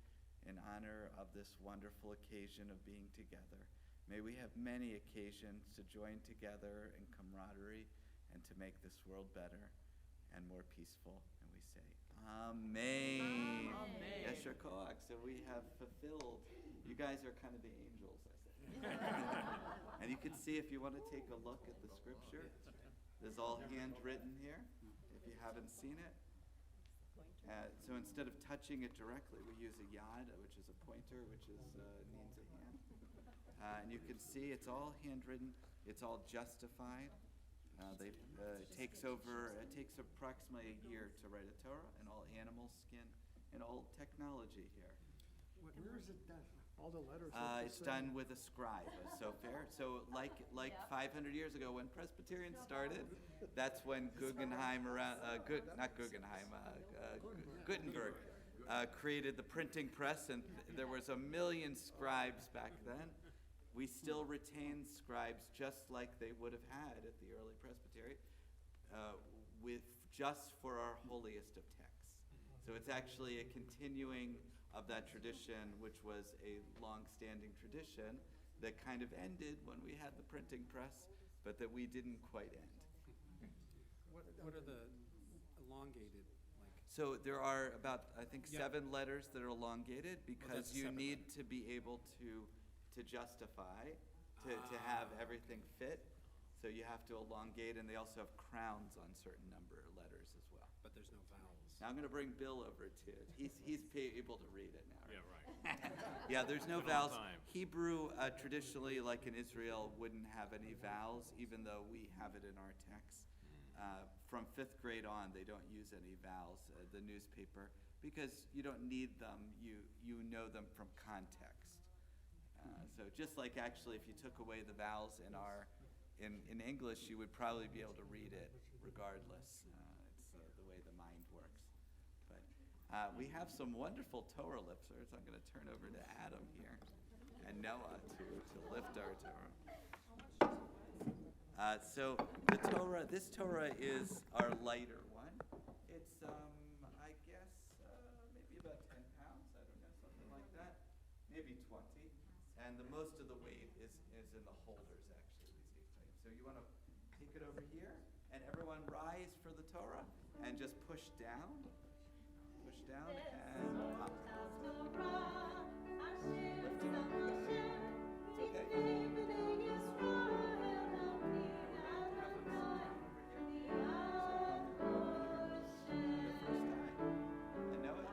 in honor of this wonderful occasion of being together. May we have many occasions to join together in camaraderie and to make this world better and more peaceful. And we say, Amen. Amen. Yesher Koach. So we have fulfilled. You guys are kind of the angels, I say. And you can see, if you want to take a look at the scripture, there's all handwritten here, if you haven't seen it. So instead of touching it directly, we use a yad, which is a pointer, which is means a hand. And you can see it's all handwritten. It's all justified. It takes approximately a year to write a Torah, and all animal skin and all technology here. Where is it done? All the letters? It's done with a scribe, a sofer. So like 500 years ago when Presbyterians started, that's when Guggenheim Gutenberg created the printing press, and there was 1 million scribes back then. We still retain scribes just like they would have had at the early Presbytery, with just for our holiest of texts. So it's actually a continuing of that tradition, which was a long-standing tradition that kind of ended when we had the printing press, but that we didn't quite end. What are the elongated, like? So there are about, I think, Yeah. 7 letters that are elongated because that's you separate. need to be able to justify, to have everything fit. So you have to elongate, and they also have crowns on certain number of letters as well. But there's no vowels. Now I'm going to bring Bill over to it. He's able to read it now. Yeah, right. Yeah, there's no Been a long vowels. time. Hebrew, traditionally, like in Israel, wouldn't have any vowels, even though we have it in our text. From 5th grade on, they don't use any vowels, the newspaper, because you don't need them. You know them from context. So just like actually if you took away the vowels in English, you would probably be able to read it regardless. It's the way the mind works. But we have some wonderful Torah lifters. I'm going to turn over to Adam here and Noah to lift our Torah. So the Torah, this Torah is our lighter one. It's, I guess, maybe about 10 pounds. I don't know, something like that. Maybe 20. And the most of the weight is in the holders, actually, these things. So you want to take it over here, and everyone rise for the Torah, and just push down, and up. Lift it up. It's okay. And know it.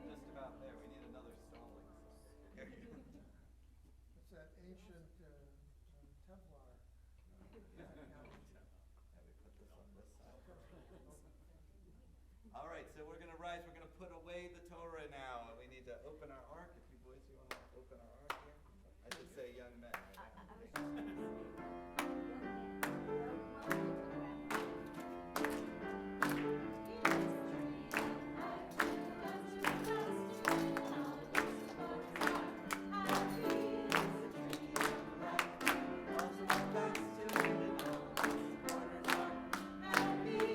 Just about there. We need another stalling. Here you go. It's that ancient Templar. Yeah, we put this on this side. All right, so we're going to rise. We're going to put away the Torah now. And we need to open our ark. If you boys, you want to open our ark here? I should say young men. Happy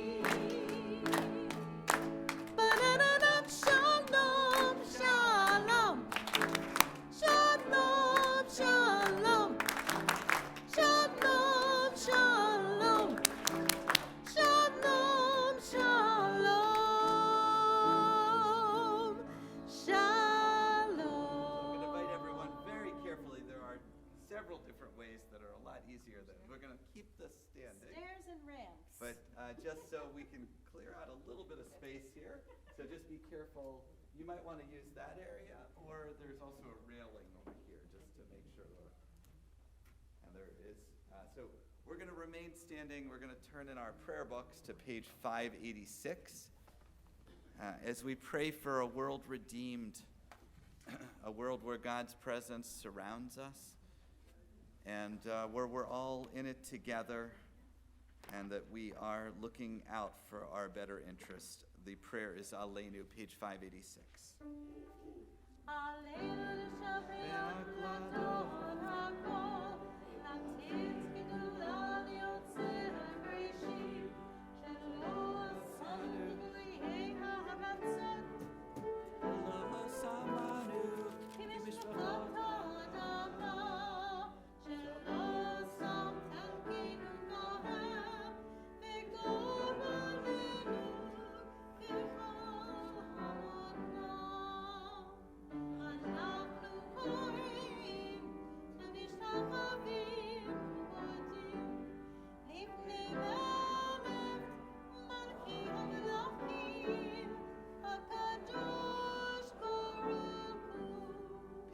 several different ways that are a lot easier. That we're going to keep this standing. Stairs and ramps. But just so we can clear out a little bit of space here, so just be careful. You might want to use that area, or there's also a railing over here, just to make sure. And there is. So we're going to remain standing. We're going to turn in our prayer books to page 586 as we pray for a world redeemed, a world where God's presence surrounds us, and where we're all in it together, and that we are looking out for our better interest. The prayer is Aleinu, page 586.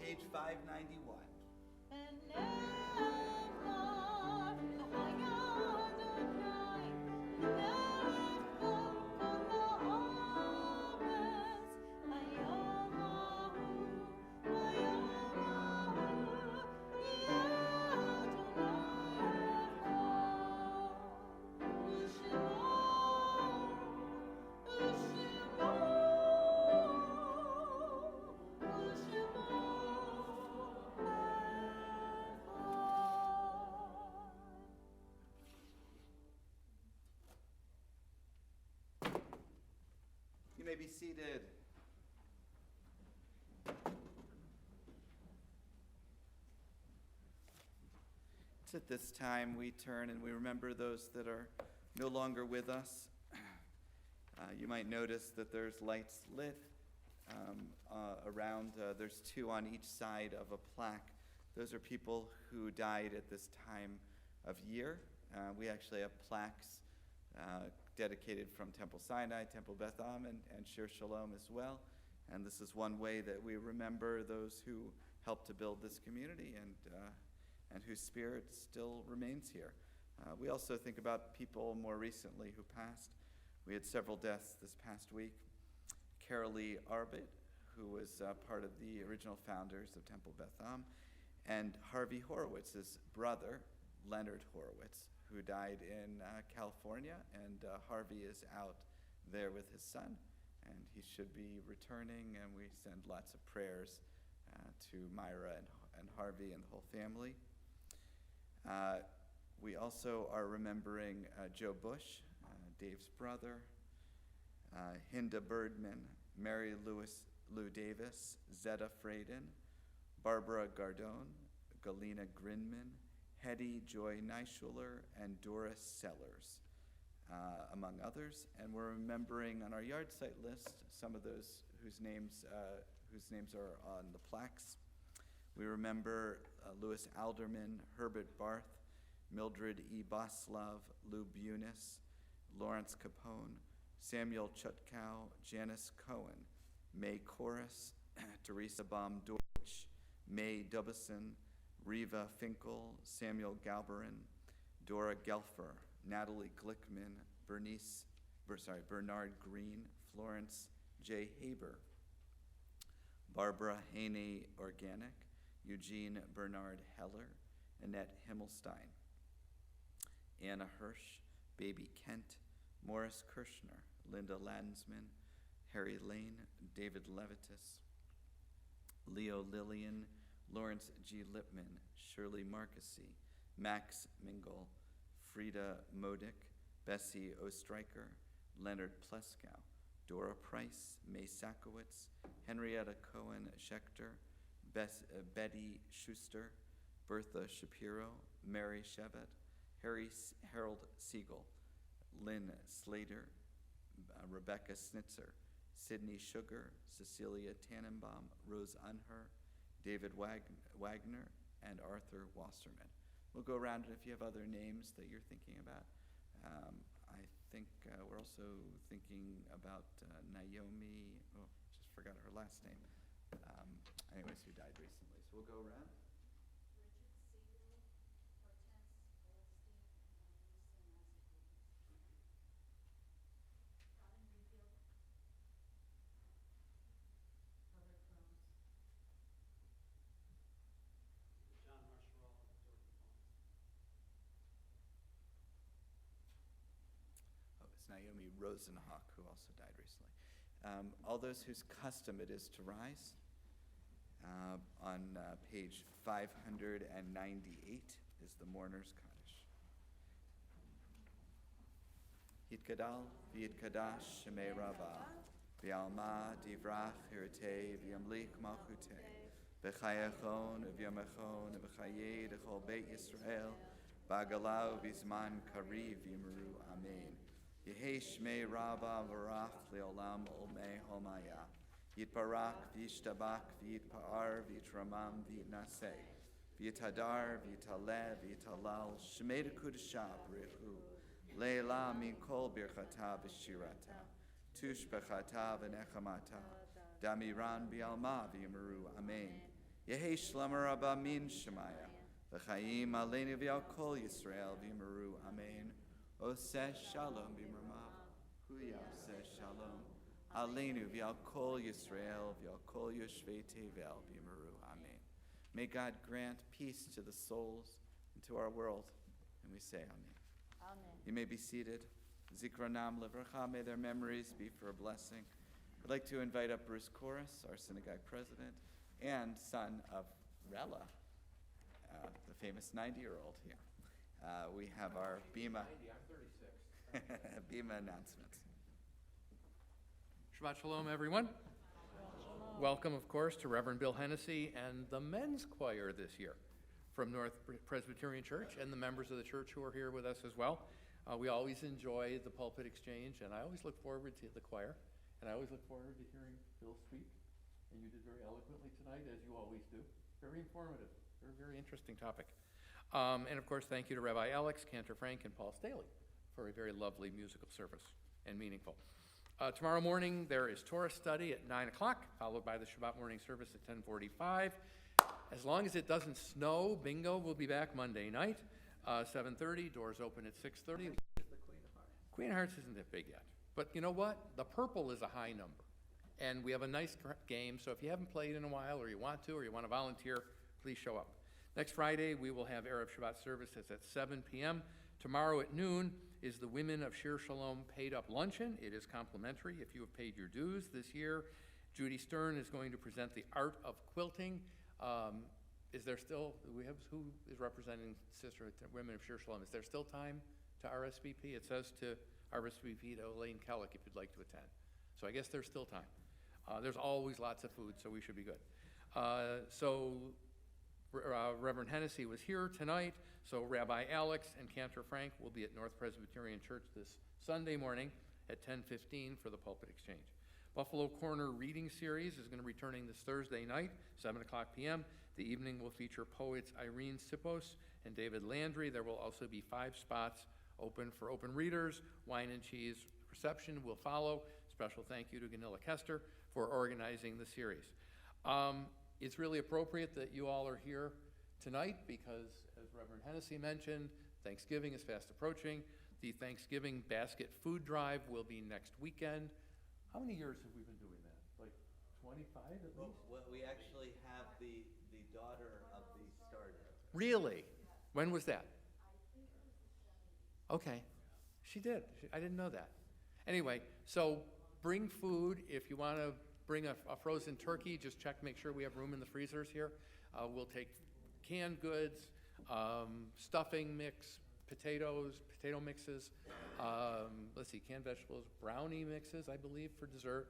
Page 591. You may be seated. It's at this time we turn and we remember those that are no longer with us. You might notice that there's lights lit around. There's two on each side of a plaque. Those are people who died at this time of year. We actually have plaques dedicated from Temple Sinai, Temple Beth Am, and Shir Shalom as well. And this is one way that we remember those who helped to build this community and whose spirit still remains here. We also think about people more recently who passed. We had several deaths this past week. Carol Lee Arbit, who was part of the original founders of Temple Beth Am, and Harvey Horowitz's brother, Leonard Horowitz, who died in California, and Harvey is out there with his son, and he should be returning, and we send lots of prayers to Myra and Harvey and the whole family. We also are remembering Joe Bush, Dave's brother, Hinda Birdman, Mary Lou Davis, Zetta Fraden, Barbara Gardone, Galena Grinman, Hetty Joy Neischuler, and Doris Sellers, among others. And we're remembering on our yard site list some of those whose names are on the plaques. We remember Louis Alderman, Herbert Barth, Mildred E. Boslov, Lou Bunis, Lawrence Capone, Samuel Chutkow, Janice Cohen, May Corris, Teresa Baum Deutsch, May Dubison, Riva Finkel, Samuel Galberin, Dora Gelfer, Natalie Glickman, Bernard Green, Florence J. Haber, Barbara Haney Organic, Eugene Bernard Heller, Annette Himmelstein, Anna Hirsch, Baby Kent, Morris Kirshner, Linda Lansman, Harry Lane, David Levitas, Leo Lillian, Lawrence G. Lipman, Shirley Markesy, Max Mingle, Frida Modick, Bessie Ostreicher, Leonard Pleskow, Dora Price, May Sakowitz, Henrietta Cohen Schechter, Betty Schuster, Bertha Shapiro, Mary Shevet, Harold Siegel, Lynn Slater, Rebecca Snitzer, Sydney Sugar, Cecilia Tannenbaum, Rose Unher, David Wagner, and Arthur Wasserman. We'll go around, and if you have other names that you're thinking about. I think we're also thinking about Naomi, just forgot her last name. Anyways, who died recently. So we'll go around. Oh, it's Naomi Rosenhawk, who also died recently. All those whose custom it is to rise. On page 598 is the mourner's Kaddish. Yitgadal v'yitkadash shemei Rabbah v'alma divrach hirtei v'yamlik malchutei v'chayachon v'yamachon v'chayei d'chol beit Yisrael v'agalau v'zman kariv v'yimru amen. Yehei shmei Rabbah v'rach le'olam olmei holmaya. Yitbarak v'yishtabak v'yitpa'ar v'yitramam v'yitnaseh v'yitadar v'yitaleh v'yitalal shmei d'kudashah b'rechu le'ela min kol birchata v'shirata tush b'chata v'nechamata damiran v'yalma v'yimru amen. Yehei shlomer rabba min shemaya v'chayim aleinu v'yal kol Yisrael v'yimru amen. Oseh shalom b'mramav huya oseh shalom Aleinu v'al kol Yisrael v'al kol yoshvei tevel v'yimaru. Amen. May God grant peace to the souls and to our world. And we say amen. Amen. You may be seated. Zikronam levracha, may their memories be for a blessing. I'd like to invite up Bruce Corus, our synagogue president, and son of Rella, the famous 90-year-old here. We have our Bima, I'm 36. Bima announcements. Shabbat Shalom, everyone. Welcome, of course, to Reverend Bill Hennessy and the men's choir this year from North Presbyterian Church and the members of the church who are here with us as well. We always enjoy the pulpit exchange, and I always look forward to the choir, and I always look forward to hearing Bill speak. And you did very eloquently tonight, as you always do. Very informative, very interesting topic. And of course, thank you to Rabbi Alex, Cantor Frank, and Paul Staley for a very lovely musical service and meaningful. Tomorrow morning, there is Torah study at 9 o'clock, followed by the Shabbat morning service at 10:45. As long as it doesn't snow, bingo will be back Monday night, 7:30. Doors open at 6:30. Queen of Hearts isn't that big yet. But you know what? The purple is a high number. And we have a nice game, so if you haven't played in a while, or you want to, or you want to volunteer, please show up. Next Friday, we will have Erev Shabbat service. It's at 7 p.m. Tomorrow at noon is the Women of Shir Shalom Paid Up Luncheon. It is complimentary if you have paid your dues this year. Judy Stern is going to present the art of quilting. Is there still, who is representing Sister Women of Shir Shalom? Is there still time to RSVP? It says to RSVP to Elaine Kellick if you'd like to attend. So I guess there's still time. There's always lots of food, so we should be good. Reverend Hennessy was here tonight, so Rabbi Alex and Cantor Frank will be at North Presbyterian Church this Sunday morning at 10:15 for the pulpit exchange. Buffalo Corner Reading Series is going to be returning this Thursday night, 7 o'clock p.m. The evening will feature poets Irene Sipos and David Landry. There will also be 5 spots open for open readers. Wine and cheese reception will follow. Special thank you to Ganilla Kester for organizing the series. It's really appropriate that you all are here tonight because, as Reverend Hennessy mentioned, Thanksgiving is fast approaching. The Thanksgiving basket food drive will be next weekend. How many years have we been doing that? Like 25 at least? Well, we actually have the daughter of the starter. Really? When was that? Okay. She did. I didn't know that. Anyway, so bring food. If you want to bring a frozen turkey, just check, make sure we have room in the freezers here. We'll take canned goods, stuffing mix, potato mixes, let's see, canned vegetables, brownie mixes, I believe, for dessert,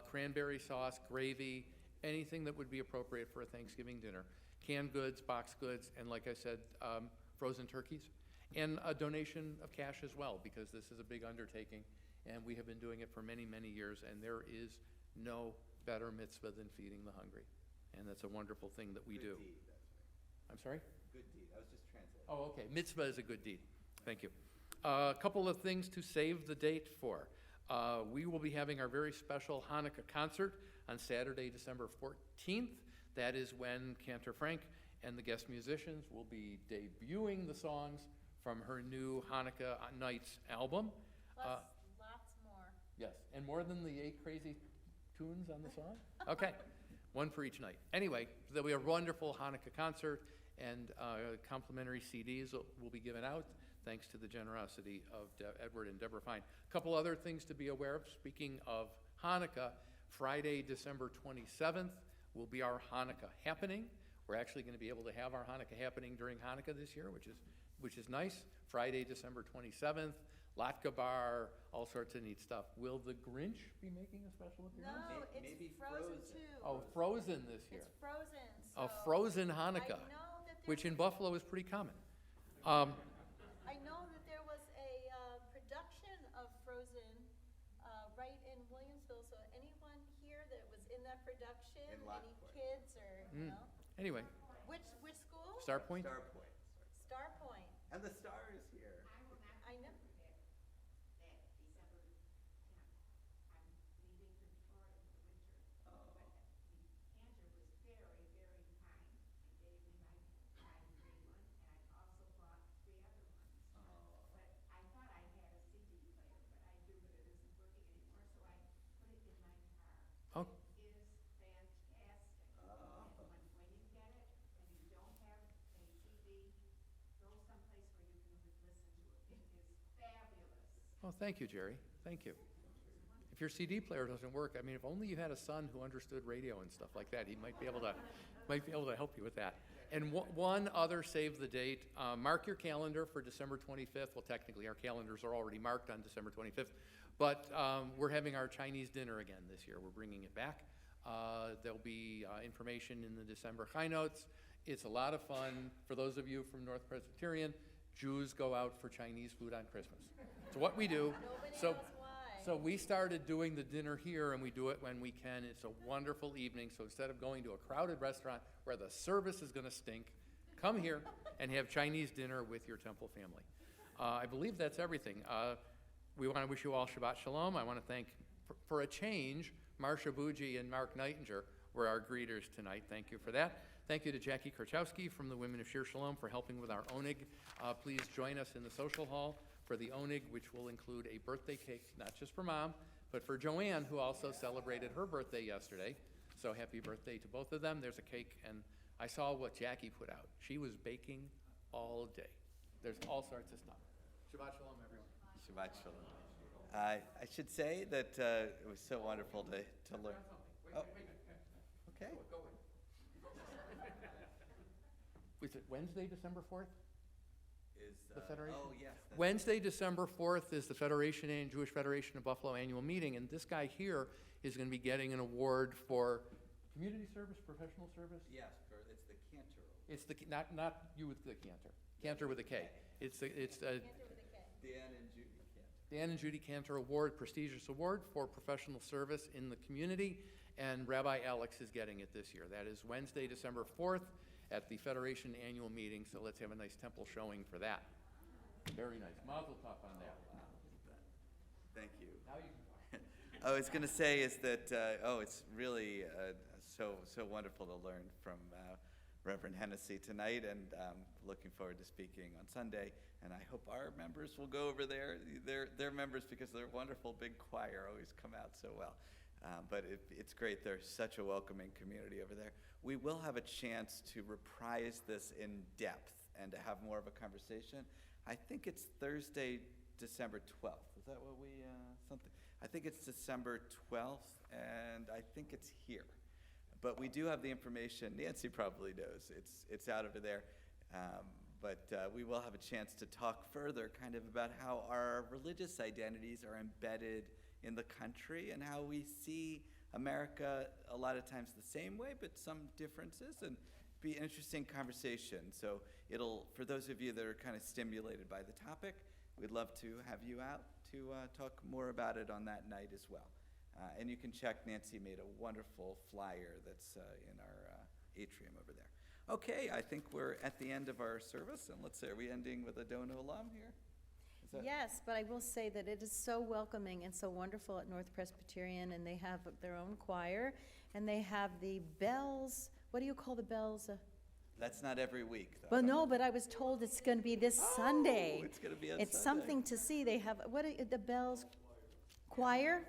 cranberry sauce, gravy, anything that would be appropriate for a Thanksgiving dinner. Canned goods, boxed goods, and like I said, frozen turkeys. And a donation of cash as well, because this is a big undertaking, and we have been doing it for many, many years, and there is no better mitzvah than feeding the hungry. And that's a wonderful thing that we do. I'm sorry? Good deed. I was just translating. Oh, okay. Mitzvah is a good deed. Thank you. A couple of things to save the date for. We will be having our very special Hanukkah concert on Saturday, December 14th. That is when Cantor Frank and the guest musicians will be debuting the songs from her new Hanukkah Nights album. Plus, lots more. Yes, and more than the 8 crazy tunes on the song? Okay, one for each night. Anyway, there'll be a wonderful Hanukkah concert, and complimentary CDs will be given out, thanks to the generosity of Edward and Deborah Fine. A couple other things to be aware of. Speaking of Hanukkah, Friday, December 27th will be our Hanukkah happening. We're actually going to be able to have our Hanukkah happening during Hanukkah this year, which is nice. Friday, December 27th, Latka Bar, all sorts of neat stuff. Will the Grinch be making a special appearance? No, Maybe it's Frozen Frozen. too. Oh, Frozen this year. It's Frozen, A so Frozen I Hanukkah, know that which in there's- Buffalo is pretty common. I know that there was a production of Frozen right in Williamsville, so anyone here that was in that production, In any Lockport. kids or, you know? Anyway, Which school? Star Point? Star Point. Star Point. And the star is here. I know. Oh, oh, thank you, Jerry. Thank you. If your CD player doesn't work, I mean, if only you had a son who understood radio and stuff like that, he might be able to help you with that. And one other save the date, mark your calendar for December 25th. Well, technically, our calendars are already marked on December 25th, but we're having our Chinese dinner again this year. We're bringing it back. There'll be information in the December high notes. It's a lot of fun. For those of you from North Presbyterian, Jews go out for Chinese food on Christmas. It's what we do. Nobody So, knows why. so we started doing the dinner here, and we do it when we can. It's a wonderful evening. So instead of going to a crowded restaurant where the service is going to stink, come here and have Chinese dinner with your Temple family. I believe that's everything. We want to wish you all Shabbat Shalom. I want to thank, for a change, Marcia Bougie and Mark Nightinger were our greeters tonight. Thank you for that. Thank you to Jackie Karchowski from the Women of Shir Shalom for helping with our oneg. Please join us in the social hall for the oneg, which will include a birthday cake, not just for Mom, but for Joanne, who also celebrated her birthday yesterday. So happy birthday to both of them. There's a cake, and I saw what Jackie put out. She was baking all day. There's all sorts of stuff. Shabbat Shalom, everyone. Shabbat Shalom. I should say that it was so wonderful to learn. Oh, okay. Go in. Was it Wednesday, December 4th? Is The Federation? Oh, yes. that's- Wednesday, December 4th is the Federation and Jewish Federation of Buffalo annual meeting, and this guy here is going to be getting an award for community service, professional service. Yes, it's the Cantor Award. It's the not you with the Cantor, Cantor with a K. It's Cantor with a K. Dan and Judy Cantor. Dan and Judy Cantor Award, prestigious award for professional service in the community, and Rabbi Alex is getting it this year. That is Wednesday, December 4th at the Federation annual meeting, so let's have a nice temple showing for that. Very nice. Mazel tov on that. Thank you. Now you can talk. I was going to say is that, it's really so wonderful to learn from Reverend Hennessy tonight, and looking forward to speaking on Sunday. And I hope our members will go over there. They're members because their wonderful big choir always come out so well. But it's great. They're such a welcoming community over there. We will have a chance to reprise this in depth and to have more of a conversation. I think it's Thursday, December 12th. Is that what we, something? I think it's December 12th, and I think it's here. But we do have the information. Nancy probably knows. It's out over there. But we will have a chance to talk further kind of about how our religious identities are embedded in the country and how we see America a lot of times the same way, but some differences, and be an interesting conversation. So for those of you that are kind of stimulated by the topic, we'd love to have you out to talk more about it on that night as well. And you can check, Nancy made a wonderful flyer that's in our atrium over there. Okay, I think we're at the end of our service, and let's say, are we ending with Adon Olam here? Is that- Yes, but I will say that it is so welcoming and so wonderful at North Presbyterian, and they have their own choir, and they have the bells. What do you call the bells? That's not every week, though. Well, no, but I was told it's going to be this Sunday. It's gonna be on It's Sunday. something to see. They have, what are the bells? Choir?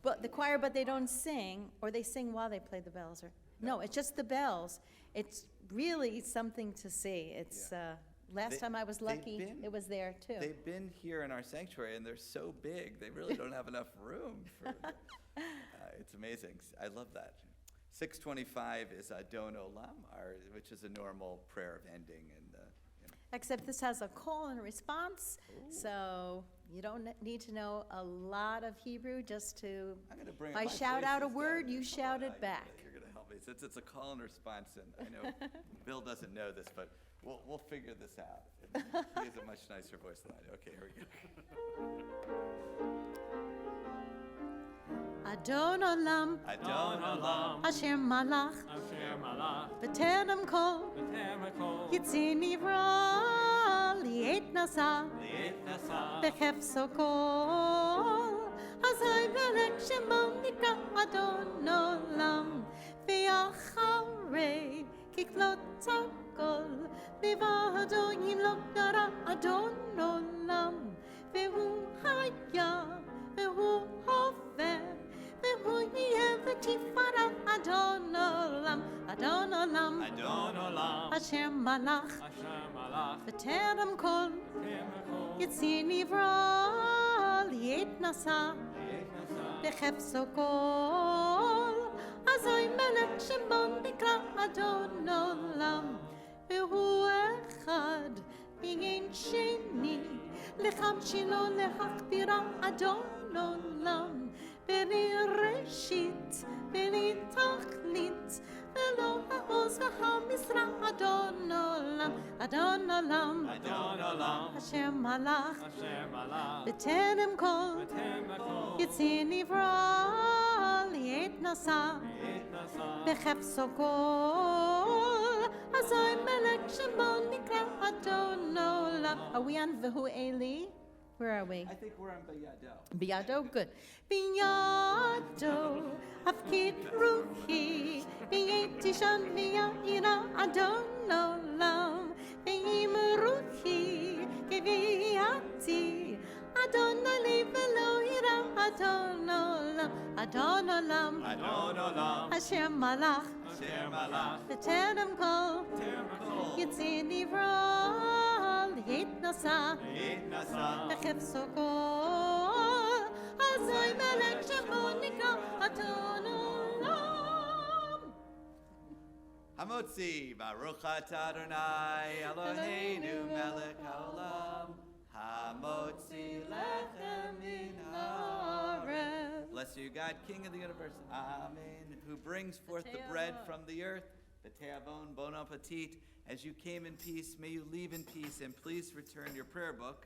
But the choir, but they don't sing, or they sing while they play the bells, or, no, it's just the bells. It's really something to see. It's, last They- time I was they've lucky, been- it was there too. They've been here in our sanctuary, and they're so big, they really don't have enough room for, it's amazing. I love that. 6:25 is Adon Olam, which is a normal prayer of ending, and, Except this has a call and response, so you don't need to know a lot of Hebrew just to, I'm gonna bring if up I my shout out a voice word, instead. you shout it back. You're gonna help me, since it's a call and response, and I know Bill doesn't know this, but we'll figure this out. He has a much nicer voice than I do. Okay, here we go. Adon Olam, Adon Olam, Asher Malach, Asher malach B'Terem Kol, b'tem hakol Yitzin Nivra, Liet Nasa, li'et nasa Bechefso Kol, Azai Melech Shemon Nikra Adon Olam, V'yacharei Kiklot Hakol, Levado Yilok Dara Adon Olam, Ve'hu Haya, Ve'hu Hover, Ve'hu Yeh V'tifara Adon Olam, Adon Olam, Adon olam Asher Malach, Asher malach B'Terem Kol, b'tem hakol Yitzin Nivra, Liet Nasa, li'et nasa Bechefso Kol, Azoi Melech Shemon Nikra Adon Olam, Ve'hu Echad, V'yein Sheni, Lecham Shilo Lehachbira Adon Olam, Beni Reshit, Beni Tachlit, V'lo Ha'oz V'ha'misra Adon Olam, Adon Olam, Adon olam Asher Malach, Asher malach B'Terem Kol, b'tem hakol Yitzin Nivra, Liet Nasa, li'et nasa Bechefso Kol, Azoi Melech Shemon Nikra Adon Olam. Are we on V'hu Eli? Where are we? I think we're on Bayado. Biyado, good. Biyado, Afkid Ruhi, Biyetishan Viya'ira Adon Olam, V'yim Ruhi, Kiviyati, Adon Ali V'lo Ira Adon Olam, Adon Olam, Adon olam Asher Malach, Asher malach B'Terem Kol, b'tem hakol Yitzin Nivra, Liet Nasa, li'et nasa Bechefso Kol, Azoi Melech Shemon Nikra Adon Olam. Hamotzi, Baruch atah Adonai, Eloheinu melech haolam, Hamotzi lechem min haaretz. Bless you, God, King of the universe. Amen. Who brings forth the bread from the earth, B'te'avon, bon appetit. As you came in peace, may you leave in peace, and please return your prayer book,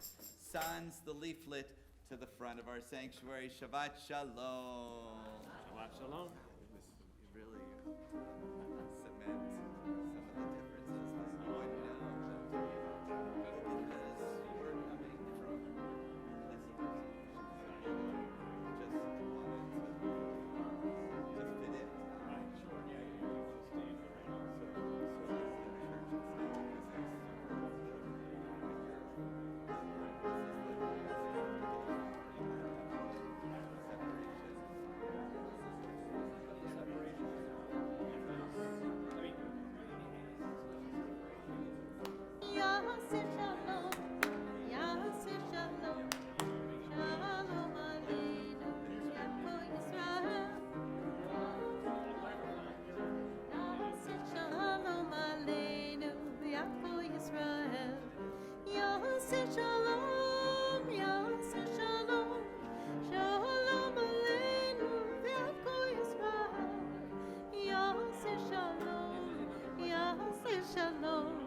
sans the leaflet, to the front of our sanctuary. Shabbat shalom. Shabbat shalom. Really cement some of the differences this point now, because we're coming from places just wanted to fit in. Sure, yeah, you want to stay in the Yaseh Shalom, Yaseh Shalom, Shalom Aleinu, Shemo Yisrael. Yaseh Shalom Aleinu, Yemo Yisrael. Yaseh Shalom, Yaseh Shalom, Shalom Aleinu, Yemo Yisrael. Yaseh Shalom, Yaseh Shalom.